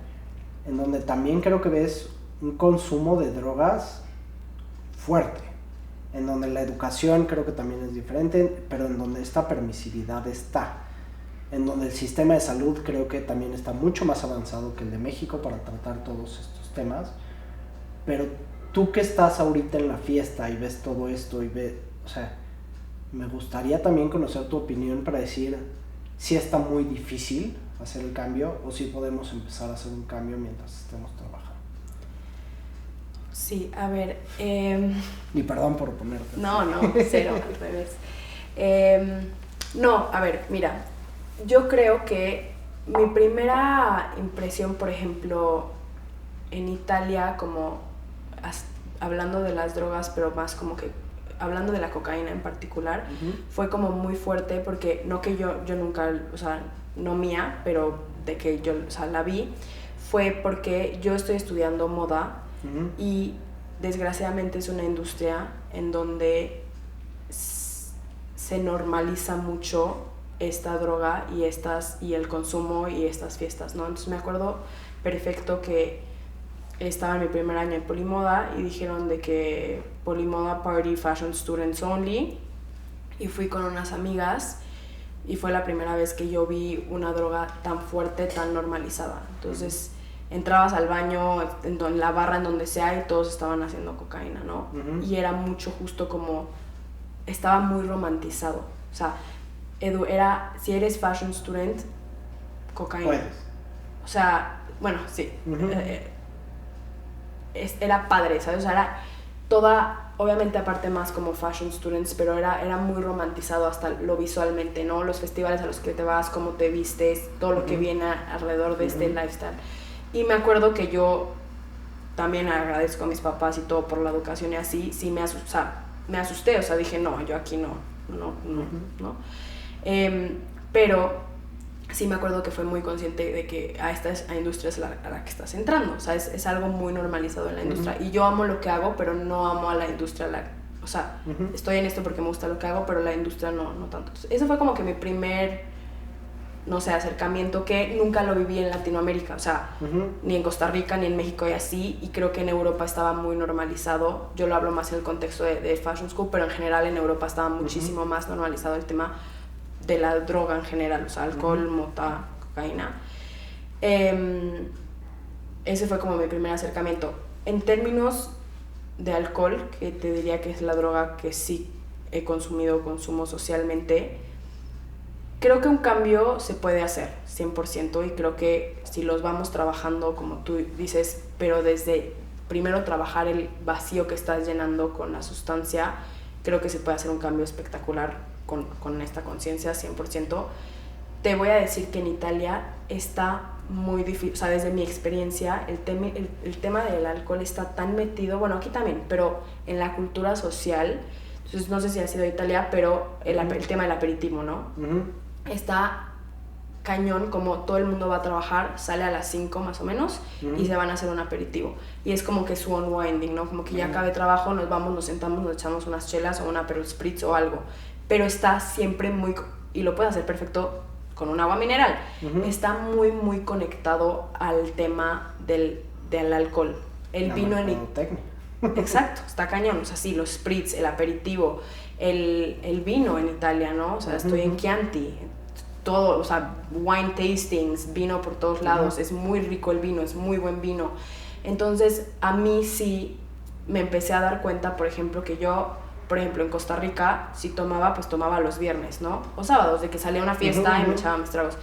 en donde también creo que ves un consumo de drogas fuerte, en donde la educación creo que también es diferente, pero en donde esta permisividad está, en donde el sistema de salud creo que también está mucho más avanzado que el de México para tratar todos estos temas, pero tú que estás ahorita en la fiesta y ves todo esto y ves, o sea, me gustaría también conocer tu opinión para decir si está muy difícil hacer el cambio o si podemos empezar a hacer un cambio mientras estemos trabajando. Sí, a ver... Y perdón por ponerte. No, cero, al revés. No, a ver, mira, yo creo que mi primera impresión, por ejemplo, en Italia, como hablando de las drogas, pero más como que hablando de la cocaína en particular, fue como muy fuerte, porque no que yo nunca, o sea, no mía, pero de que yo, o sea, la vi, fue porque yo estoy estudiando moda y desgraciadamente es una industria en donde se normaliza mucho esta droga y el consumo y estas fiestas, ¿no? Entonces me acuerdo perfecto que estaba en mi primer año en Polimoda y dijeron de que Polimoda Party Fashion Students Only, y fui con unas amigas y fue la primera vez que yo vi una droga tan fuerte, tan normalizada. Entonces entrabas al baño, en la barra, en donde sea, y todos estaban haciendo cocaína, ¿no? Y era mucho justo como, estaba muy romantizado. O sea, era, si eres fashion student, cocaína. Puedes. O sea, bueno, sí. Era padre, ¿sabes? O sea, era toda, obviamente aparte más como fashion students, pero era muy romantizado hasta lo visualmente, ¿no? Los festivales a los que te vas, cómo te vistes, todo lo que viene alrededor de este lifestyle. Y me acuerdo que yo también agradezco a mis papás y todo por la educación y así, sí me asusté, o sea, dije, no, yo aquí no. Pero sí me acuerdo que fue muy consciente de que a esta industria es a la que estás entrando, o sea, es algo muy normalizado en la industria, y yo amo lo que hago, pero no amo a la industria, o sea, estoy en esto porque me gusta lo que hago, pero la industria no tanto. Entonces, eso fue como que mi primer, no sé, acercamiento, que nunca lo viví en Latinoamérica, o sea, ni en Costa Rica, ni en México y así, y creo que en Europa estaba muy normalizado. Yo lo hablo más en el contexto de Fashion School, pero en general en Europa estaba muchísimo más normalizado el tema de la droga en general, o sea, alcohol, mota, cocaína. Ese fue como mi primer acercamiento. En términos de alcohol, que te diría que es la droga que sí consumo socialmente, creo que un cambio se puede hacer 100%, y creo que si los vamos trabajando, como tú dices, pero desde primero trabajar el vacío que estás llenando con la sustancia, creo que se puede hacer un cambio espectacular con esta conciencia 100%. Te voy a decir que en Italia está muy difícil, o sea, desde mi experiencia, el tema del alcohol está tan metido, bueno, aquí también, pero en la cultura social. Entonces, no sé si ha sido Italia, pero el tema del aperitivo, ¿no? Está cañón, como todo el mundo va a trabajar, sale a las 5 más o menos, y se van a hacer un aperitivo. Y es como que su unwinding, ¿no? Como que ya acabe trabajo, nos vamos, nos sentamos, nos echamos unas chelas o una Aperol Spritz o algo. Pero está siempre muy, y lo puedes hacer perfecto con un agua mineral, está muy, muy conectado al tema del alcohol. El vino en... Exacto, está cañón. O sea, sí, los spritz, el aperitivo, el vino en Italia, ¿no? O sea, estoy en Chianti, todo, o sea, wine tastings, vino por todos lados, es muy rico el vino, es muy buen vino. Entonces, a mí sí me empecé a dar cuenta, por ejemplo, que yo, por ejemplo, en Costa Rica, si tomaba, pues tomaba los viernes, ¿no? O sábados, de que salía a una fiesta y me echaba mis tragos.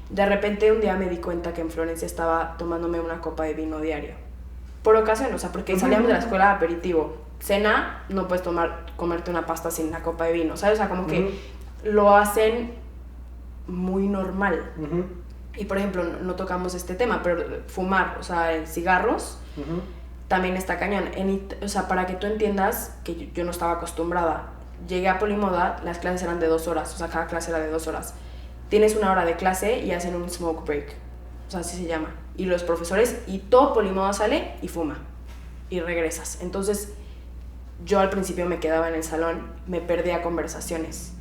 De repente, un día me di cuenta que en Florencia estaba tomándome una copa de vino diario. Por ocasión, o sea, porque salíamos de la escuela a aperitivo, cena, no puedes comerte una pasta sin una copa de vino, ¿sabes? O sea, como que lo hacen muy normal. Y por ejemplo, no tocamos este tema, pero fumar, o sea, cigarros, también está cañón. O sea, para que tú entiendas que yo no estaba acostumbrada, llegué a Polimoda, las clases eran de 2 horas, o sea, cada clase era de 2 horas. Tienes 1 hora de clase y hacen un smoke break, o sea, así se llama. Y los profesores, y todo Polimoda sale y fuma, y regresas. Entonces, yo al principio me quedaba en el salón, me perdía conversaciones,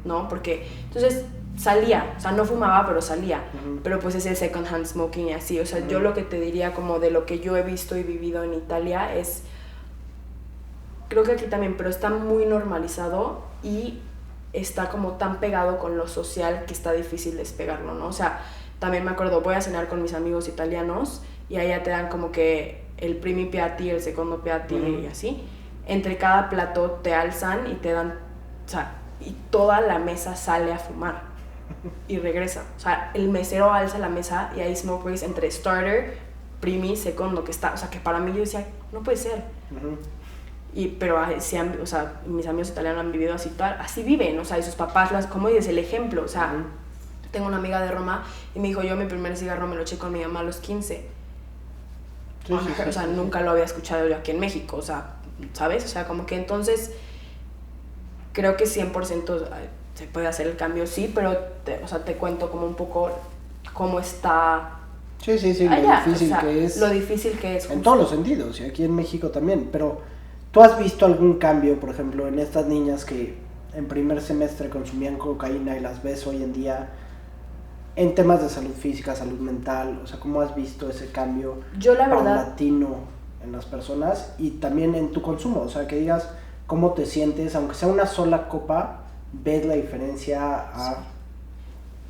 ¿no? Porque, entonces, salía, o sea, no fumaba, pero salía. Pero pues es el second hand smoking y así. O sea, yo lo que te diría como de lo que yo he visto y vivido en Italia es, creo que aquí también, pero está muy normalizado y está como tan pegado con lo social que está difícil despegarlo, ¿no? O sea, también me acuerdo, voy a cenar con mis amigos italianos y allá te dan como que el primi piatti, el secondo piatti y así. Entre cada plato te alzan y te dan, o sea, y toda la mesa sale a fumar y regresa. O sea, el mesero alza la mesa y hay smoke breaks entre starter, primi, secondo, que está, o sea, que para mí yo decía, no puede ser. Pero sí o sea, mis amigos italianos han vivido así, así viven, o sea, y sus papás, como dices, el ejemplo, o sea, tengo una amiga de Roma y me dijo, yo mi primer cigarro me lo eché con mi mamá a los 15. O sea, nunca lo había escuchado yo aquí en México, o sea, ¿sabes? O sea, como que entonces creo que 100% se puede hacer el cambio, sí, pero o sea, te cuento como un poco cómo está allá, lo difícil, o sea, que es. Lo difícil que es. En todos los sentidos, y aquí en México también. Pero, ¿tú has visto algún cambio, por ejemplo, en estas niñas que en primer semestre consumían cocaína y las ves hoy en día en temas de salud física, salud mental? O sea, ¿cómo has visto ese cambio paulatino en las personas y también en tu consumo? O sea, que digas cómo te sientes, aunque sea una sola copa, ves la diferencia a...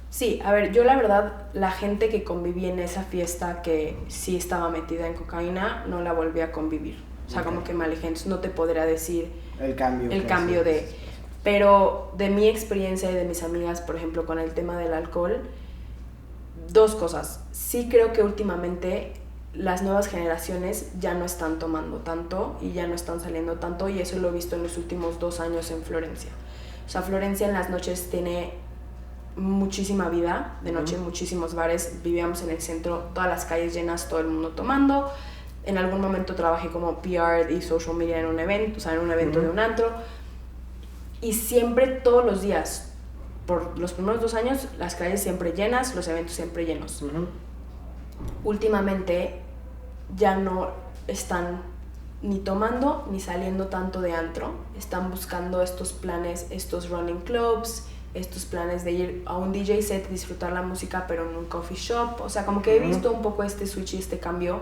Sí, a ver, yo la verdad, la gente que conviví en esa fiesta que sí estaba metida en cocaína, no la volví a convivir. O sea, como que me alejé, entonces no te podría decir el cambio de... Pero de mi experiencia y de mis amigas, por ejemplo, con el tema del alcohol, 2 cosas. Sí creo que últimamente las nuevas generaciones ya no están tomando tanto y ya no están saliendo tanto, y eso lo he visto en los últimos 2 años en Florencia. O sea, Florencia en las noches tiene muchísima vida, de noche muchísimos bares, vivíamos en el centro, todas las calles llenas, todo el mundo tomando. En algún momento trabajé como PR y social media en un evento, o sea, en un evento de un antro, y siempre, todos los días, por los primeros 2 años, las calles siempre llenas, los eventos siempre llenos. Últimamente ya no están ni tomando ni saliendo tanto de antro, están buscando estos planes, estos running clubs, estos planes de ir a un DJ set, disfrutar la música pero en un coffee shop. O sea, como que he visto un poco este switch y este cambio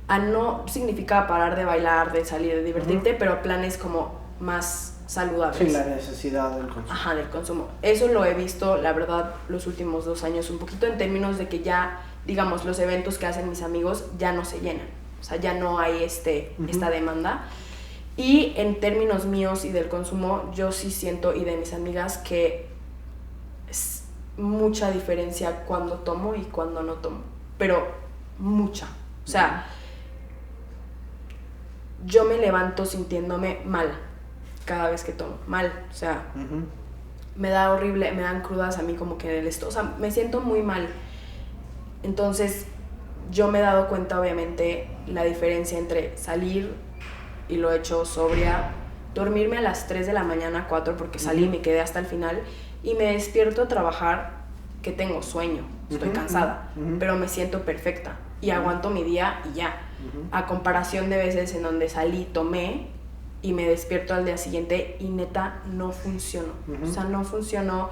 a no significa parar de bailar, de salir, de divertirte, pero planes como más saludables. Sí, la necesidad del consumo. Ajá, del consumo. Eso lo he visto, la verdad, los últimos 2 años, un poquito en términos de que ya, digamos, los eventos que hacen mis amigos ya no se llenan. O sea, ya no hay esta demanda. Y en términos míos y del consumo, yo sí siento, y de mis amigas, que es mucha diferencia cuando tomo y cuando no tomo. Pero mucha. O sea, yo me levanto sintiéndome mal cada vez que tomo. Mal. O sea, me da horrible, me dan crudas a mí como que en el estómago. O sea, me siento muy mal. Entonces, yo me he dado cuenta, obviamente, la diferencia entre salir, y lo he hecho sobria, dormirme a las 3 de la mañana, 4, porque salí y me quedé hasta el final, y me despierto a trabajar, que tengo sueño, estoy cansada, pero me siento perfecta, y aguanto mi día y ya. A comparación de veces en donde salí, tomé, y me despierto al día siguiente, y neta, no funcionó. O sea, no funcionó,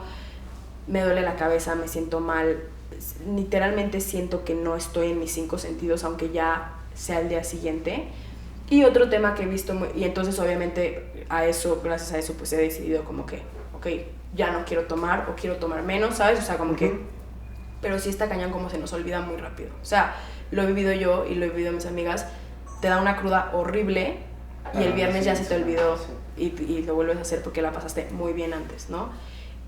me duele la cabeza, me siento mal, literalmente siento que no estoy en mis 5 sentidos, aunque ya sea el día siguiente. Y otro tema que he visto, y entonces obviamente gracias a eso pues he decidido como que, ok, ya no quiero tomar o quiero tomar menos, ¿sabes? O sea, como que, pero sí está cañón como se nos olvida muy rápido. O sea, lo he vivido yo y lo he vivido mis amigas, te da una cruda horrible y el viernes ya se te olvidó y lo vuelves a hacer porque la pasaste muy bien antes, ¿no?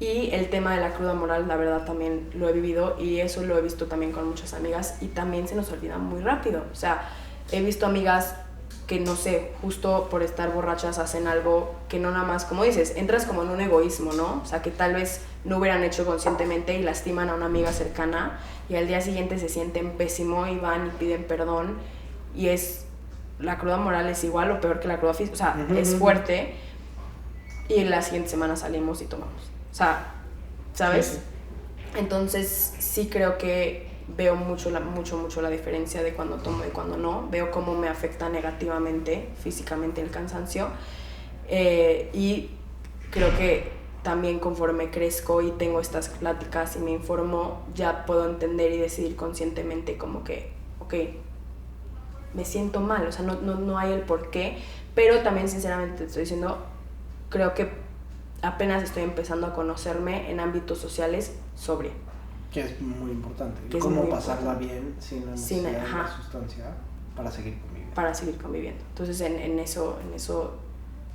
Y el tema de la cruda moral, la verdad, también lo he vivido, y eso lo he visto también con muchas amigas, y también se nos olvida muy rápido. O sea, he visto amigas que no sé, justo por estar borrachas hacen algo que no nada más, como dices, entras como en un egoísmo, ¿no? O sea, que tal vez no hubieran hecho conscientemente y lastiman a una amiga cercana y al día siguiente se sienten pésimo y van y piden perdón y es, la cruda moral es igual o peor que la cruda física, o sea, es fuerte y la siguiente semana salimos y tomamos, o sea, ¿sabes? Sí. Entonces sí creo que veo mucho la diferencia de cuando tomo y cuando no. Veo cómo me afecta negativamente, físicamente el cansancio. Y creo que también conforme crezco y tengo estas pláticas y me informo, ya puedo entender y decidir conscientemente como que, ok, me siento mal, o sea, no hay el por qué, pero también sinceramente te estoy diciendo, creo que apenas estoy empezando a conocerme en ámbitos sociales sobria. Que es muy importante. Que cómo pasarla bien sin la necesidad de la sustancia para seguir conviviendo. Para seguir conviviendo. Entonces en eso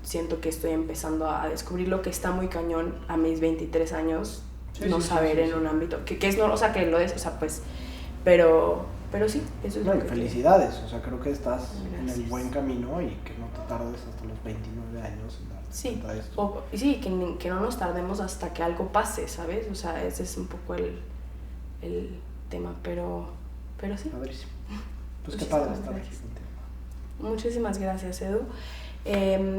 siento que estoy empezando a descubrir lo que está muy cañón a mis 23 años, no saber en un ámbito, que es no, o sea, que lo es, o sea, pues, pero sí, eso es lo que felicidades, o sea, creo que estás en el buen camino y que no te tardes hasta los 29 años en darte cuenta de esto. Sí, que no nos tardemos hasta que algo pase, ¿sabes? O sea, ese es un poco el tema, pero sí. Padrísimo. Pues qué padre estar aquí contigo. Muchísimas gracias, Edu.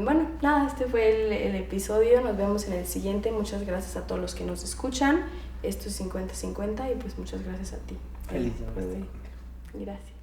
Bueno, nada, este fue el episodio, nos vemos en el siguiente. Muchas gracias a todos los que nos escuchan. Esto es 50-50 y pues muchas gracias a ti. Feliz de Gracias.